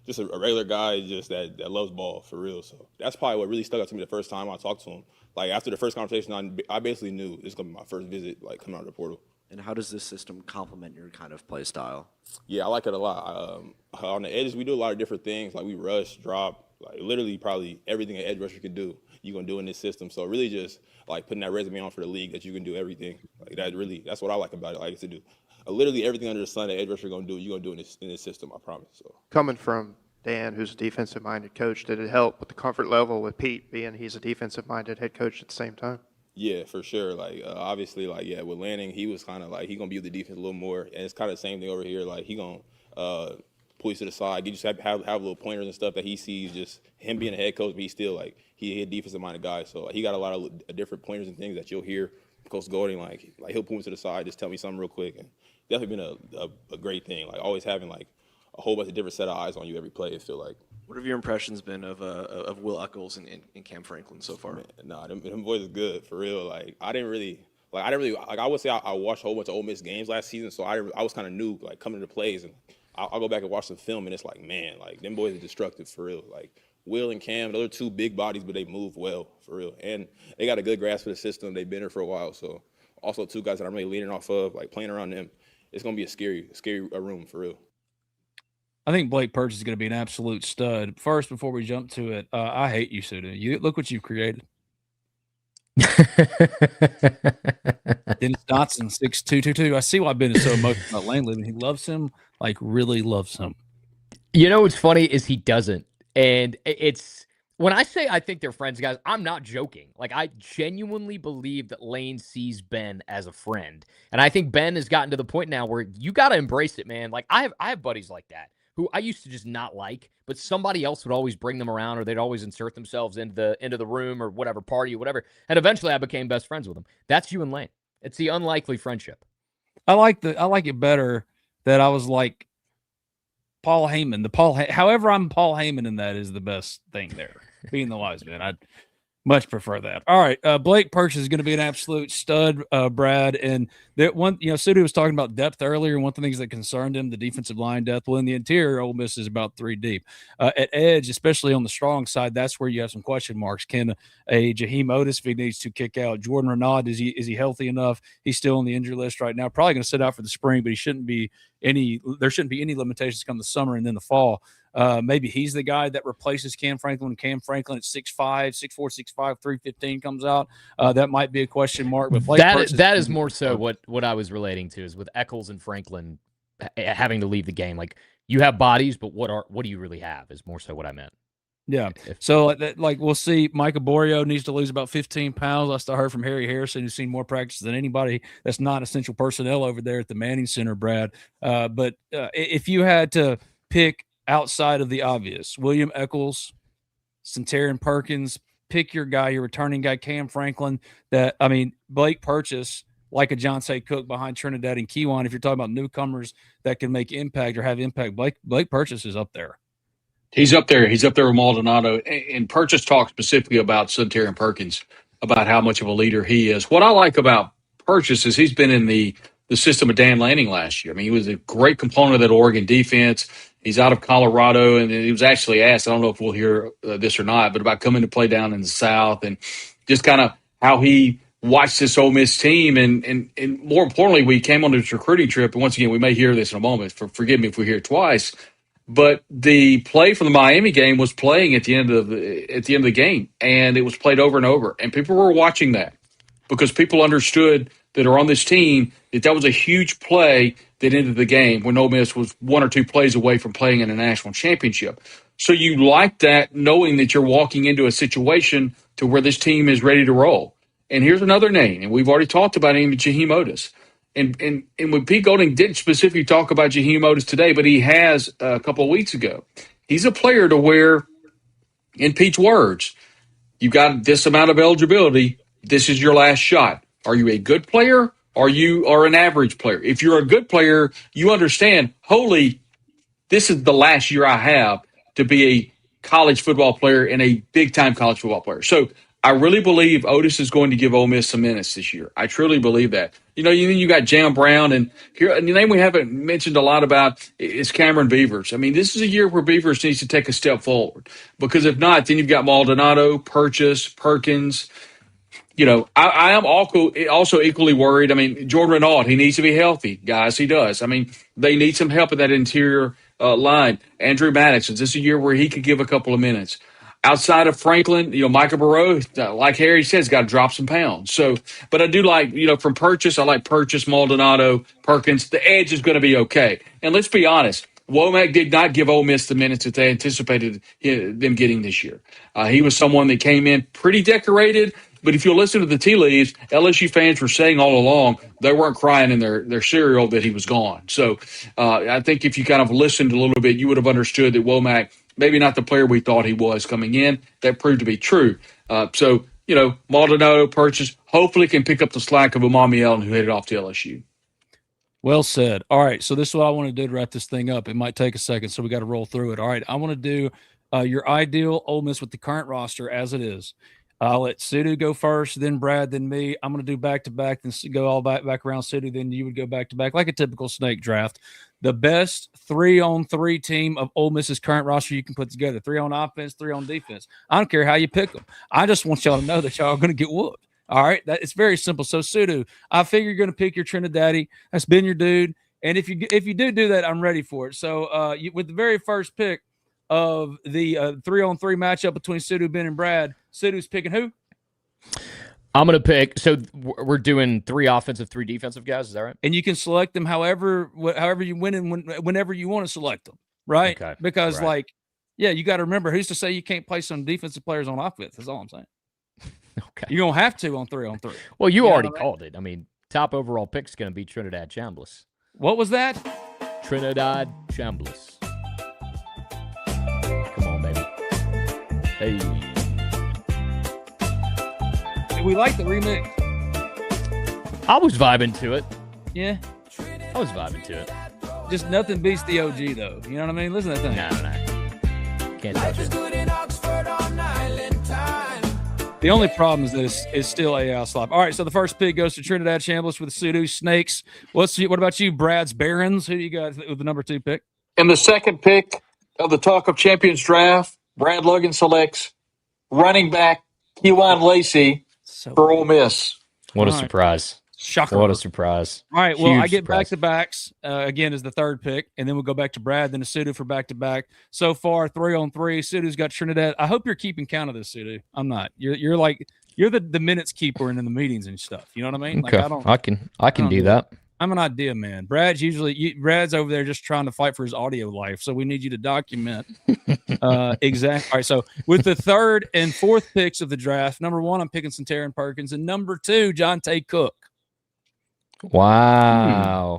just a regular guy, just that loves ball for real. So that's probably what really stuck out to me the first time I talked to him. After the first conversation, I basically knew this was gonna be my first visit, coming out of the portal. And how does this system complement your kind of play style? Yeah, I like it a lot. On the edges, we do a lot of different things. We rush, drop, literally probably everything an edge rusher can do, you're going to do in this system. So really just, putting that resume on for the league that you can do everything. That's what I like about it. I get to do literally everything under the sun that edge rusher going to do, you're going to do in this system, I promise. So coming from Dan, who's a defensive-minded coach, did it help with the comfort level with Pete being he's a defensive-minded head coach at the same time? Yeah, for sure. Like obviously, like with Lanning, he was kind of like he gonna be with the defense a little more, and it's kind of the same thing over here. Like he gonna pull you to the side, get you have little pointers and stuff that he sees. Just him being a head coach, but he's still like he a defensive minded guy, so like, he got a lot of different pointers and things that you'll hear Coach Golding like he'll pull me to the side, just tell me something real quick, and definitely been a great thing. Like always having like a whole bunch of different set of eyes on you every play. I feel like. What have your impressions been of Will Eccles and Cam Franklin so far? Nah, them boys are good for real. Like I would say I watched a whole bunch of Ole Miss games last season, so I was kind of new like coming to plays, and I'll go back and watch some film, and it's like, man, like them boys are destructive for real. Like Will and Cam, those are two big bodies, but they move well for real, and they got a good grasp of the system. They've been here for a while, so also two guys that I'm really leaning off of, like playing around them. It's gonna be a scary room for real. I think Blake Purchase is going to be an absolute stud. First, before we jump to it, I hate you, Sudu. You look what you've created. Dennis Dotson, 6'2", I see why Ben is so emotional about Lane living. He loves him, like really loves him. You know what's funny is he doesn't. And it's when I say I think they're friends, guys, I'm not joking. Like I genuinely believe that Lane sees Ben as a friend. And I think Ben has gotten to the point now where you got to embrace it, man. Like I have buddies like that who I used to just not like, but somebody else would always bring them around, or they'd always insert themselves into the room or whatever, party or whatever. And eventually I became best friends with them. That's you and Lane. It's the unlikely friendship. I like it better that I was like Paul Heyman. However I'm Paul Heyman, and that is the best thing there. Being the wise man. I'd much prefer that. All right. Blake Purchase is going to be an absolute stud, Brad. And that one, Sudu was talking about depth earlier. And one of the things that concerned him, the defensive line depth. Well, in the interior, Ole Miss is about 3 deep. At edge, especially on the strong side, that's where you have some question marks. Can a Jaheim Otis, if he needs to kick out? Jordan Renaud, is he healthy enough? He's still on the injury list right now. Probably going to sit out for the spring, but there shouldn't be any limitations come the summer and then the fall. Maybe he's the guy that replaces Cam Franklin. Cam Franklin at 6'5", 6'4", 6'5", 315 comes out. That might be a question mark. But that is more so what I was relating to, is with Eccles and Franklin having to leave the game. Like you have bodies, but what do you really have is more so what I meant. Yeah. So like we'll see. Micah Borio needs to lose about 15 pounds. I heard from Harry Harrison, who's seen more practice than anybody. That's not essential personnel over there at the Manning Center, Brad. But if you had to pick outside of the obvious, William Eccles, Centarian Perkins, pick your guy, your returning guy, Cam Franklin. Blake Purchase, like a Jonte Cook behind Trinidad and Keewan. If you're talking about newcomers that can make impact or have impact, Blake Purchase is up there. He's up there. He's up there with Maldonado. And Purchase talked specifically about Centarian Perkins, about how much of a leader he is. What I like about Purchase is he's been in the system of Dan Lanning last year. I mean, he was a great component of that Oregon defense. He's out of Colorado, and he was actually asked, I don't know if we'll hear this or not, but about coming to play down in the South and just kind of how he watched this Ole Miss team. And more importantly, we came on this recruiting trip. And once again, we may hear this in a moment. Forgive me if we hear it twice. But the play from the Miami game was playing at the end of the game, and it was played over and over. And people were watching that because people understood that are on this team that was a huge play that ended the game when Ole Miss was 1 or 2 plays away from playing in a national championship. So you like that, knowing that you're walking into a situation to where this team is ready to roll. And here's another name, and we've already talked about him, Jaheim Otis. And when Pete Golding didn't specifically talk about Jaheim Otis today, but he has a couple of weeks ago, he's a player to where, in Pete's words, you've got this amount of eligibility, this is your last shot. Are you a good player or you are an average player? If you're a good player, you understand, this is the last year I have to be a college football player and a big-time college football player. So I really believe Otis is going to give Ole Miss some minutes this year. I truly believe that. You got Jam Brown, and here the name we haven't mentioned a lot about is Cameron Beavers. I mean, this is a year where Beavers needs to take a step forward, because if not, then you've got Maldonado, Purchase, Perkins. I am also equally worried. I mean, Jordan Renaud, he needs to be healthy, guys. He does. I mean, they need some help in that interior line. Andrew Maddox, is this a year where he could give a couple of minutes? Outside of Franklin, Micah Burrow, like Harry says, got to drop some pounds. So, but I do like, from Purchase, I like Purchase, Maldonado, Perkins. The edge is going to be okay. And let's be honest, Womack did not give Ole Miss the minutes that they anticipated them getting this year. He was someone that came in pretty decorated, but if you listen to the tea leaves, LSU fans were saying all along they weren't crying in their cereal that he was gone. So I think if you kind of listened a little bit, you would have understood that Womack, maybe not the player we thought he was coming in. That proved to be true. Maldonado purchase hopefully can pick up the slack of Umami Allen, who headed off to LSU. Well said. All right, so this is what I want to do to wrap this thing up. It might take a second, so we got to roll through it. All right, I want to do your ideal Ole Miss with the current roster as it is. I'll let Sudu go first, then Brad, then me. I'm going to do back-to-back, then go all back around Sudu, then you would go back-to-back, like a typical snake draft. The best 3-on-3 team of Ole Miss's current roster you can put together. 3 on offense, 3 on defense. I don't care how you pick them. I just want y'all to know that y'all are going to get whooped. All right, it's very simple. So Sudu, I figure you're going to pick your Trinidaddy. That's been your dude, and if you do that, I'm ready for it. So with the very first pick of the 3-on-3 matchup between Sudu, Ben, and Brad, Sudu's picking who? I'm going to pick. So we're doing 3 offensive, 3 defensive guys. Is that right? And you can select them however you win and whenever you want to select them, right? Okay. Because you got to remember, who's to say you can't play some defensive players on offense? That's all I'm saying. Okay. You're going to have to on 3-on-3. Well, you already called it. I mean, top overall pick is going to be Trinidad Chambliss. What was that? Trinidad Chambliss. Come on, baby. Hey. We like the remix. I was vibing to it. Yeah. I was vibing to it. Just nothing beats the OG, though. You know what I mean? Listen to that thing. No. Can't touch it. The only problem is that it's still a slop. All right, so the first pick goes to Trinidad Chambliss with the Sudu Snakes. What about you, Brad's Barons? Who do you got with the number 2 pick? In the second pick of the Talk of Champions draft, Brad Logan selects running back Kewan Lacey for Ole Miss. What a surprise. Shocker. What a surprise. All right, well, Huge I get surprise. back-to-backs again as the third pick, and then we'll go back to Brad, then to Sudu for back-to-back. So far, 3-on-3. Sudu's got Trinidad. I hope you're keeping count of this, Sudu. I'm not. You're the minutes keeper in the meetings and stuff. You know what I mean? Okay. I can do that. I'm an idea man. Brad's over there just trying to fight for his audio life, so we need you to document exactly. All right, so with the third and fourth picks of the draft, number 1, I'm picking Centarian Perkins, and number 2, Jonte Cook. Wow.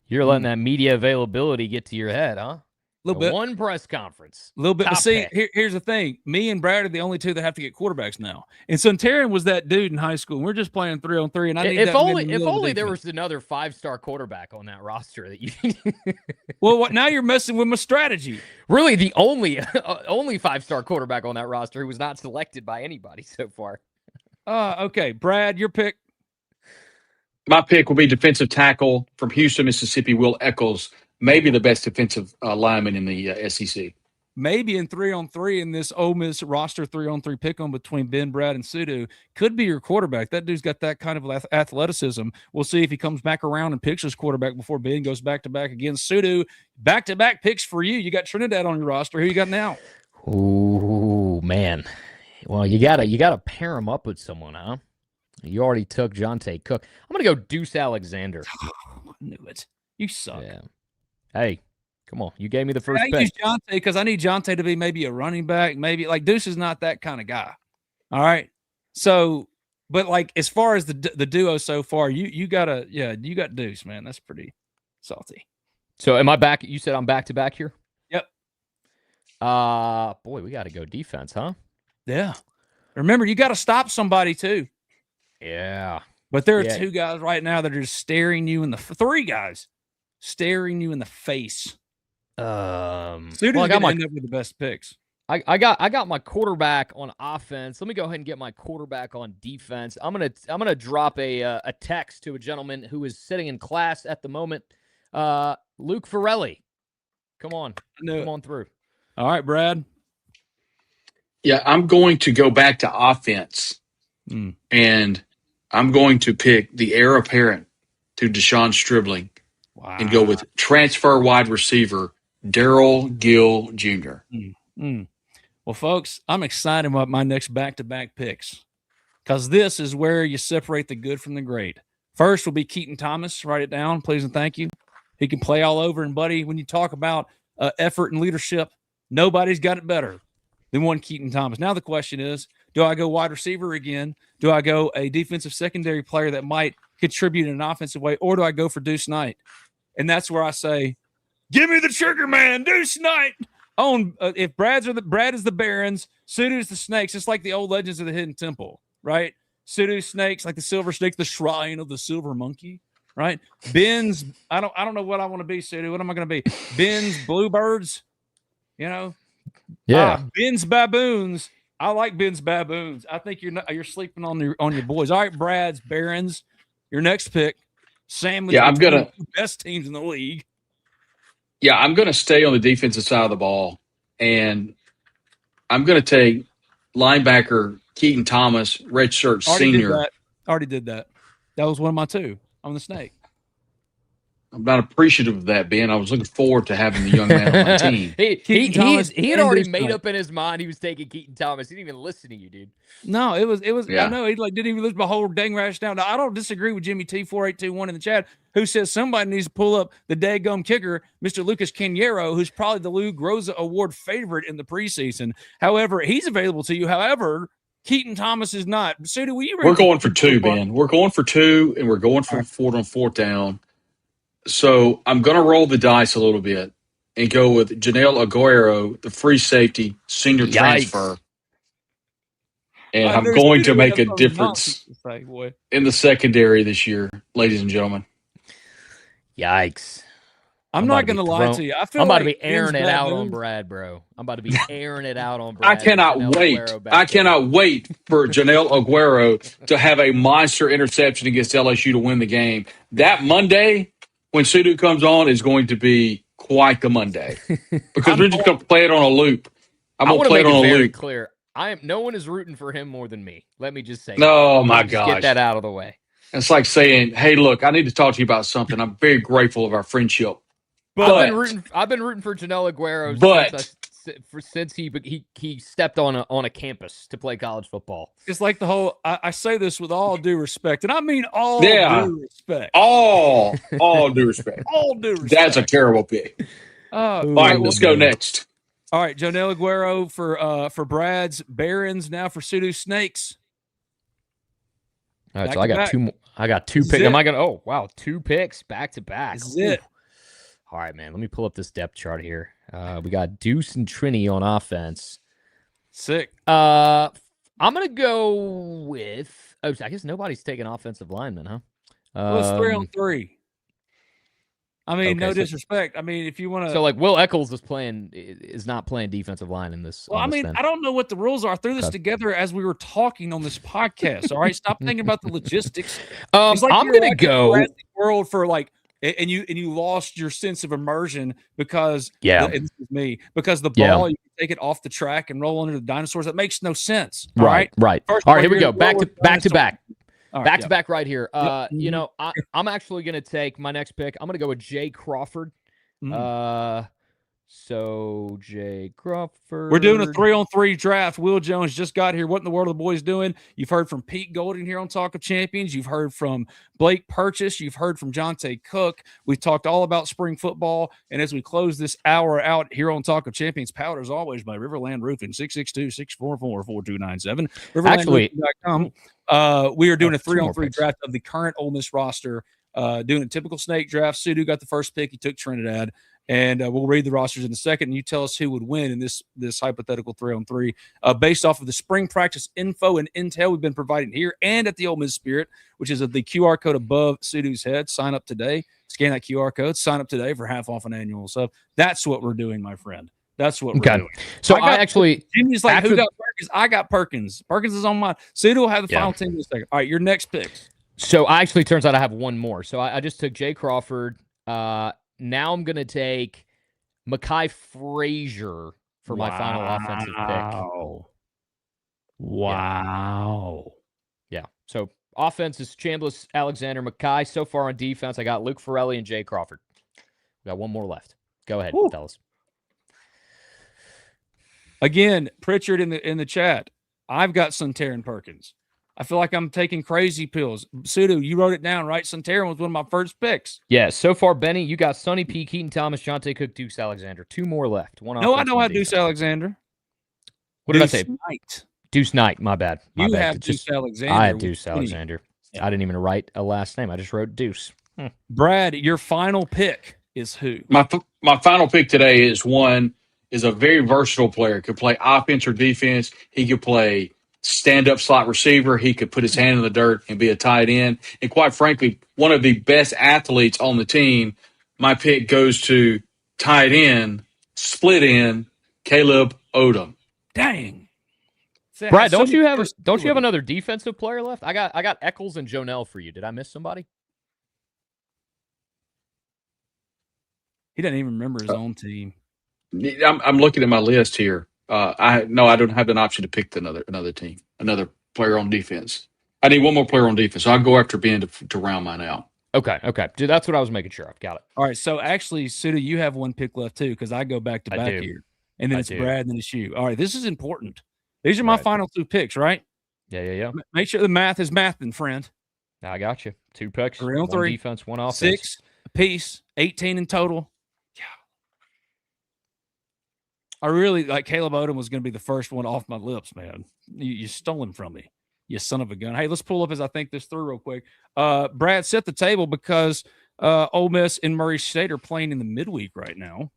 You're letting that media availability get to your head, huh? A little bit. One press conference. A little bit. Top But see, pick. here's the thing. Me and Brad are the only 2 that have to get quarterbacks now. And Centarian was that dude in high school. We're just playing 3-on-3, and I need If that only man in the middle of the there defense. was another 5-star quarterback on that roster that you Well, now you're messing with my strategy. Really the only 5-star quarterback on that roster who was not selected by anybody so far. Okay, Brad, your pick. My pick will be defensive tackle from Houston, Mississippi, Will Eccles, maybe the best defensive lineman in the SEC. Maybe in 3-on-3 in this Ole Miss roster 3-on-3 pick on between Ben, Brad, and Sudu could be your quarterback. That dude's got that kind of athleticism. We'll see if he comes back around and picks his quarterback before Ben goes back-to-back again. Sudu, back-to-back picks for you. You got Trinidad on your roster. Who you got now? Ooh, man. Well, you gotta pair him up with someone, huh? You already took Jonte Cook. I'm gonna go Deuce Alexander. I knew it. You suck. Yeah. Hey, come on. You gave me the first I pick. use Jonte because I need Jonte to be maybe a running back. Maybe like Deuce is not that kind of guy. All right. So, but like as far as the duo so far, you got Deuce, man. That's pretty salty. So am I back? You said I'm back to back here? Yep. Boy, we got to go defense, huh? Yeah. Remember, you got to stop somebody too. Yeah. But there are 2 guys right now that are just staring you in the 3 guys staring you in the face. Sudu's I got gonna end up with the best picks. I got my quarterback on offense. Let me go ahead and get my quarterback on defense. I'm gonna drop a text to a gentleman who is sitting in class at the moment. Luke Farrelly. Come on through. All right, Brad. Yeah, I'm going to go back to offense, and I'm going to pick the heir apparent to Deshaun Stribling and go with transfer wide receiver Darrell Gill Jr. Well, folks, I'm excited about my next back-to-back picks because this is where you separate the good from the great. First will be Keaton Thomas. Write it down, please and thank you. He can play all over. And, buddy, when you talk about effort and leadership. Nobody's got it better than one Keaton Thomas. Now the question is, do I go wide receiver again? Do I go a defensive secondary player that might contribute in an offensive way, or do I go for Deuce Knight? And that's where I say, give me the trigger man, Deuce Knight. If Brad is the Barons, Sudu's the Snakes. It's like the old legends of the Hidden Temple, right? Sudu Snakes, like the Silver Snake, the Shrine of the Silver Monkey, right? Ben's, I don't know what I want to be, Sudu. What am I going to be? Ben's Bluebirds, Yeah. Ben's Baboons. I like Ben's Baboons. I think you're sleeping on your boys. All right, Brad's Barons. Your next pick, sandwich. Yeah, I'm gonna the two best teams in the league. Yeah, I'm gonna stay on the defensive side of the ball, and I'm gonna take linebacker Keaton Thomas, redshirt senior. Already did that. That was one of my two on the Snake. I'm not appreciative of that, Ben. I was looking forward to having the young man on my team. He had already made up in his mind he was taking Keaton Thomas. He didn't even listen to you, dude. No, it was. Yeah. I know he didn't even listen to my whole dang rash down. Now, I don't disagree with Jimmy T4821 in the chat, who says somebody needs to pull up the daggum kicker, Mr. Lucas Caniero, who's probably the Lou Groza Award favorite in the preseason. However, he's available to you. However, Keaton Thomas is not. Sudu, we're going for two, Ben. We're going for two, and we're going for fourth down. So I'm going to roll the dice a little bit and go with Janelle Aguero, the free safety, senior transfer. And I'm going to make a difference in the secondary this year, ladies and gentlemen. Yikes. I'm not going to lie to you. I feel I'm about like to be airing it out on Brad, bro. I'm about to be airing it out on Brad. I cannot wait for Janelle Aguero to have a monster interception against LSU to win the game. That Monday, when Sudu comes on, is going to be quite the Monday because we're just going to play it on a loop. I'm going to play it on a very loop. Clear. No one is rooting for him more than me. Let me just say. Oh my gosh. Get that out of the way. It's like saying, "Hey, look, I need to talk to you about something. I'm very grateful of our friendship." But I've been rooting for Janelle Aguero since he stepped on a campus to play college football. It's like the whole. I say this with all due respect, and I mean all due respect. All due respect. All due respect. That's a terrible pick. All right, let's go next. All right, Janelle Aguero for Brad's Barons. Now for Sudu Snakes. All right, so I got two more. I got two picks. Am I gonna? Oh wow, 2 picks back to back. This is it. All right, man. Let me pull up this depth chart here. We got Deuce and Trini on offense. Sick. I'm gonna go with. Oh, I guess nobody's taking offensive linemen, huh? Well, it's 3-on-3. I mean, no disrespect. I mean, if you want to. So, like, Will Eccles is not playing defensive line in this. Well, I mean, I don't know what the rules are. I threw this together as we were talking on this podcast. All right, stop thinking about the logistics. I'm gonna go world for like. And you lost your sense of immersion because this is me, because the ball you can take it off the track and roll under the dinosaurs. That makes no sense. Right. First all right, here we go. Back to back. Right, back to back right here. I'm actually gonna take my next pick. I'm gonna go with Jay Crawford. So Jay Crawford. We're doing a 3-on-3 draft. Will Jones just got here. What in the world are the boys doing? You've heard from Pete Golding here on Talk of Champions. You've heard from Blake Purchase. You've heard from Jonte Cook. We've talked all about spring football. And as we close this hour out here on Talk of Champions, powered as always by Riverland Roofing, 662-644-4297. RiverlandRoofing.com. We are doing a 3-on-3 draft of the current Ole Miss roster. Doing a typical snake draft. Sudu got the first pick. He took Trinidad. And we'll read the rosters in a second, and you tell us who would win in this hypothetical 3-on-3 based off of the spring practice info and intel we've been providing here and at the Ole Miss Spirit, which is the QR code above Sudu's head. Sign up today. Scan that QR code. Sign up today for half off an annual sub. That's what we're doing, my friend. That's what we're doing. So I actually – Jimmy's like, who got Perkins? I got Perkins. Perkins is on mine. Sudu will have the final team in a second. All right, your next pick. So actually turns out I have one more. So I just took Jay Crawford. Now I'm going to take Mekhi Frazier for my final offensive pick. Wow. Yeah. So offense is Chambliss, Alexander, Mekhi. So far on defense, I got Luke Farrelly and Jay Crawford. We got one more left. Go ahead, fellas. Again, Pritchard in the chat. I've got Suntaran Perkins. I feel like I'm taking crazy pills. Sudu, you wrote it down, right? Santarin was one of my first picks. Yeah, so far, Benny, you got Sonny P, Keaton Thomas, Jonte Cook, Deuce Alexander. 2 more left. One No, I offense, don't one have Deuce defense. Alexander. What did I Deuce say? Knight. Deuce Knight, my bad. My You bad. have Deuce Alexander. I had with Deuce Kenny. Alexander. Yeah. I didn't even write a last name. I just wrote Deuce. Brad, your final pick is who? My final pick today is a very versatile player. Could play offense or defense. He could play stand-up slot receiver. He could put his hand in the dirt and be a tight end. And quite frankly, one of the best athletes on the team. My pick goes to tight end, split end, Caleb Odom. Dang. See, Brad, don't you have another defensive player left? I got Eccles and Jonell for you. Did I miss somebody? He doesn't even remember his own team. I'm looking at my list here. I don't have an option to pick another team, another player on defense. I need one more player on defense. So I'll go after Ben to round mine out. Okay. Dude, that's what I was making sure of. Got it. All right. So actually, Suda, you have one pick left too, because I go back to back here. And then it's Brad, and then it's you. All right. This is important. These are my final 2 picks, right? Yeah. Make sure the math is mathing, friend. I got you. 2 picks. 3 on 1 3. defense, 1 offense. 6 apiece, 18 in total. Yeah. I really like Caleb Odom was going to be the first one off my lips, man. You stole him from me, you son of a gun. Hey, let's pull up as I think this through real quick. Brad, set the table because Ole Miss and Murray State are playing in the midweek right now.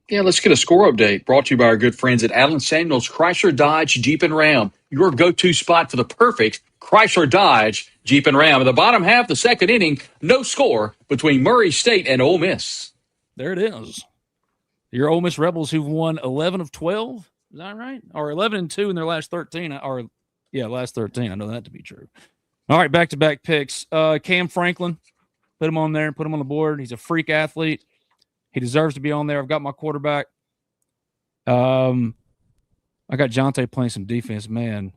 Yeah, let's get a score update brought to you by our good friends at Allen Samuels Chrysler Dodge Jeep and Ram, your go-to spot for the perfect Chrysler Dodge Jeep and Ram. In the bottom half of the second inning, no score between Murray State and Ole Miss. There it is. Your Ole Miss Rebels who've won 11 of 12. Is that right? Or 11 and 2 in their last 13. Last 13. I know that to be true. All right, back-to-back picks. Cam Franklin, put him on there, put him on the board. He's a freak athlete. He deserves to be on there. I've got my quarterback. I got Jonte playing some defense, man.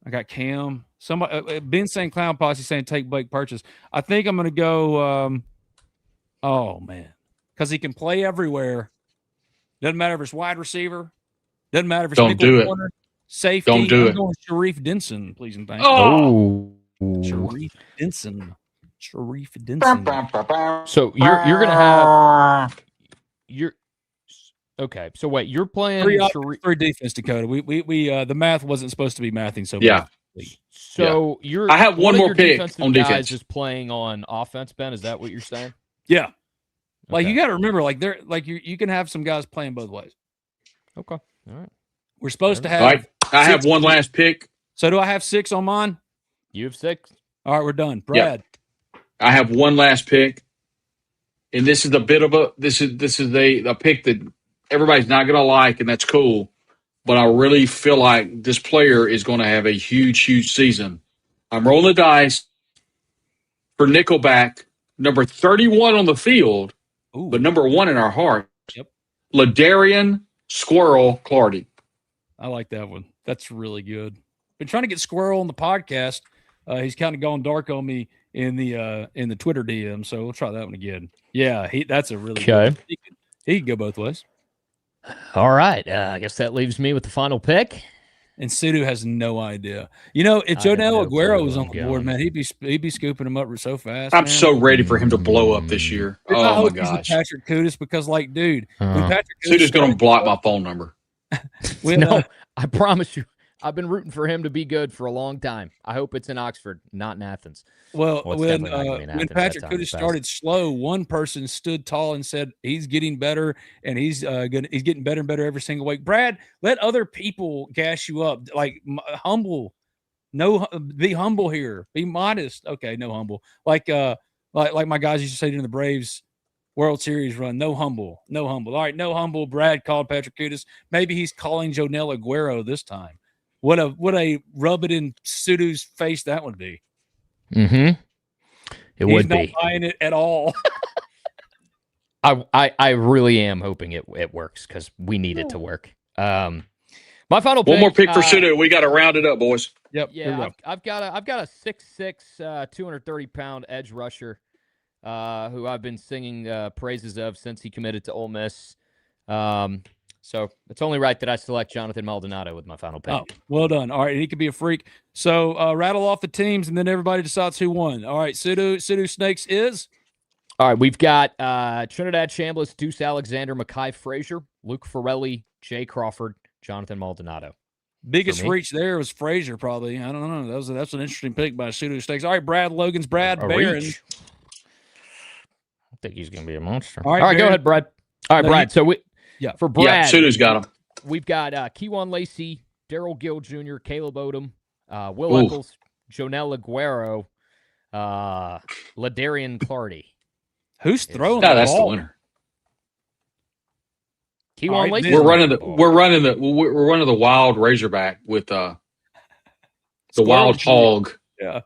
I got Cam. Somebody, Ben saying Clown Posse saying take Blake Purchase. I think I'm going to go. Oh man, because he can play everywhere. Doesn't matter if it's wide receiver. Doesn't matter if it's Don't do it. corner, safety. Don't do I'm it. going Sharif Denson, please and thank you. Oh, Sharif Denson. So you're gonna have okay. So wait, you're playing 3 defense, Dakota. We the math wasn't supposed to be mathing so Yeah. So I have one more pick on guys defense. is playing on offense, Ben. Is that what you're saying? Yeah. Like Okay. you got to remember, like they're like you can have some guys playing both ways. Okay. All right. We're supposed to have. All right, I have 6 one last pick. So do I have 6 on mine? You have 6. All right, we're done. Brad. I have one last pick, and this is a bit of a pick that everybody's not going to like, and that's cool. But I really feel like this player is going to have a huge season. I'm rolling the dice for Nickelback, number 31 on the field, but number 1 in our heart. Yep. Ladarian Squirrel Clardy. I like that one. That's really good. Been trying to get Squirrel on the podcast. He's kind of gone dark on me in the Twitter DM, so we'll try that one again. Yeah, that's a really good one. He can go both ways. All right. I guess that leaves me with the final pick. And Sudu has no idea. You know, if Jonell Aguero was on the board, man, he'd be scooping him up so fast. I'm man. so ready for him to blow up this year. I Oh my hope he's with gosh. Patrick Kudus because, like, dude, when Patrick Suda's going to started- block my phone number. No, I promise you. I've been rooting for him to be good for a long time. I hope it's in Oxford, not in Athens. Well, it's when definitely not gonna be in Athens that Patrick time. Kudus It's started slow, one person stood tall and said he's getting better, and he's getting better and better every single week. Brad, let other people gas you up, like humble. No, be humble here. Be modest. Okay, no humble. Like my guys used to say during the Braves World Series run. No humble. No humble. All right, no humble. Brad called Patrick Kudus. Maybe he's calling Jonell Aguero this time. What a rub it in Sudu's face that would be. Mm-hmm. He's not buying it at all. I really am hoping it works because we need it to work. My final pick. One more pick for Sudu. We got to round it up, boys. Yep. Yeah, I've got a 6'6", 230-pound edge rusher who I've been singing praises of since he committed to Ole Miss. So it's only right that I select Jonathan Maldonado with my final pick. Oh, well done. All right, he could be a freak. So rattle off the teams, and then everybody decides who won. All right, Sudu Snakes is? All right, we've got Trinidad Chambliss, Deuce Alexander, Mekhi Frazier, Luke Farrelly, Jay Crawford, Jonathan Maldonado. Biggest reach there was Frazier, probably. I don't know. That's an interesting pick by Sudu Snakes. All right, Brad Logan's Brad Barron. Reach. I think he's going to be a monster. All right, go ahead, Brad. All right, Brad. So for Brad, yeah, Sudu's got him. We've got Keywan Lacey, Daryl Gill Jr., Caleb Odom, Will Eccles, Jonel Aguero, LaDarian Clardy. Who's throwing? No, that's the winner. Keywan Lacey. We're running the wild Razorback with the wild hog. Yeah.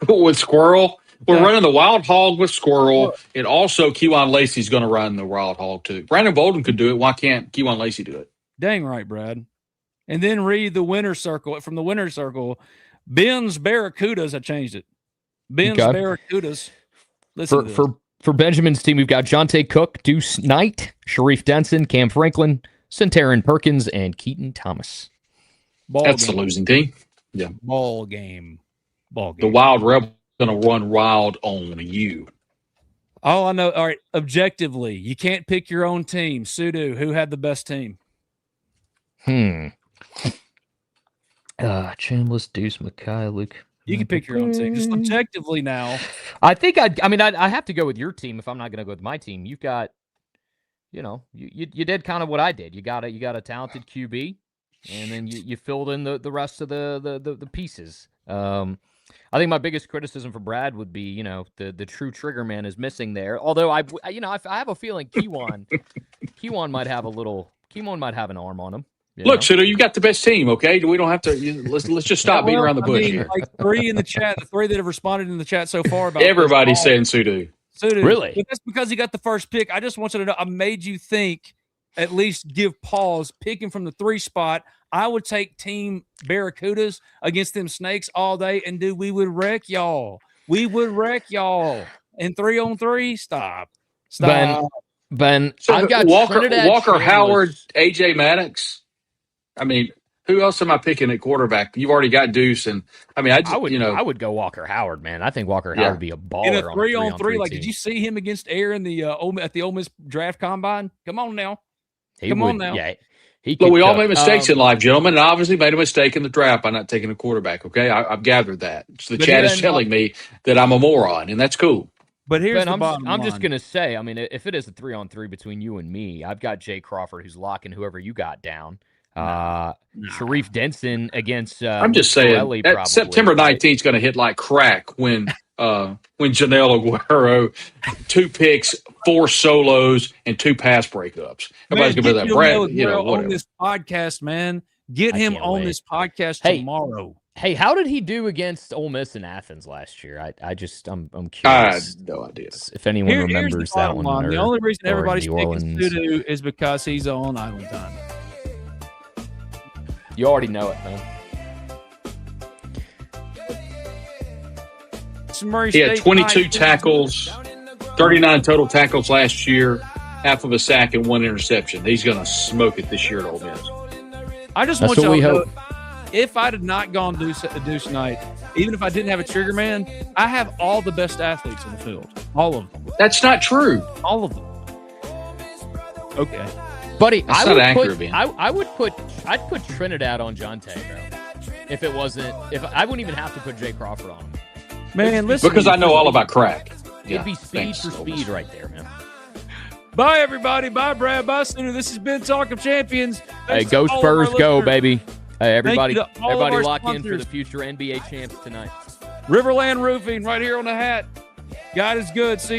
With Squirrel. We're running the wild hog with Squirrel, and also Keywan Lacey's going to run the wild hog too. Brandon Bolden could do it. Why can't Keywan Lacey do it? Dang right, Brad. And then read the winner circle. From the winner circle, Ben's Barracudas. I changed it. Ben's Barracudas. Listen for Benjamin's team, we've got Jonte Cook, Deuce Knight, Sharif Denson, Cam Franklin, Centarian Perkins, and Keaton Thomas. That's the losing team. Yeah. Ball game. The Wild Rebel going to run wild on you. Oh, I know. All right. Objectively, you can't pick your own team. Sudu, who had the best team? Chambliss, Deuce, Mekhi, Luke. You can pick your own team. Just objectively now. I think I have to go with your team if I'm not going to go with my team. You've got, you did kind of what I did. You got a talented QB, and then you filled in the rest of the pieces. I think my biggest criticism for Brad would be, the true trigger man is missing there. Although I have a feeling Keywan might have an arm on him. Look, Sudu, you got the best team. Okay, we don't have to. Let's just stop beating around the bush here. Like three in the chat, the three that have responded in the chat so far about everybody's saying Sudu. Really? But that's because he got the first pick. I just want you to know, I made you think. At least give pause. Picking from the 3 spot. I would take Team Barracudas against them Snakes all day, and we would wreck y'all. We would wreck y'all in 3-on-3. Stop. Ben, so I've got Walker Howard, AJ Maddox. I mean, who else am I picking at quarterback? You've already got Deuce, and I would go Walker Howard, man. I think Walker Howard would be a baller in a 3-on-3. Like, did you see him against Air in the at the Ole Miss draft combine? Come on now. On now. Yeah. Well, we all make mistakes in life, gentlemen, and obviously made a mistake in the draft by not taking a quarterback. Okay, I've gathered that. So the chat is telling me that I'm a moron, and that's cool. But here's the bottom line. I'm just gonna say, if it is a 3-on-3 between you and me, I've got Jay Crawford who's locking whoever you got down. Sharif Denson against. I'm just saying that September 19th is going to hit like crack when Janelle Aguero 2 picks, 4 solos, and 2 pass breakups. Everybody's going to be like, Brad, on this podcast, man. Get him on this podcast tomorrow. Hey, how did he do against Ole Miss in Athens last year? I'm curious. I have no idea if anyone remembers that one. The only reason everybody's picking Sudu is because he's on Island Time. You already know it, man. He had 22 tackles, 39 total tackles last year, half of a sack and 1 interception. He's going to smoke it this year at Ole Miss. I just want y'all to know, if I had not gone Deuce Knight, even if I didn't have a trigger man, I have all the best athletes on the field. All of them. That's not true. All of them. Okay. Buddy, I'd put Trinidad on Jonte, bro. If it wasn't, I wouldn't even have to put Jay Crawford on him. Man, listen. Because I know all about crack. It'd be speed for speed right there, man. Bye, everybody. Bye, Brad. Bye, Sudu. This has been Talk of Champions. Hey, go Spurs, go, baby. Hey, everybody lock in for the future NBA champs tonight. Riverland Roofing right here on the hat. God is good. See you.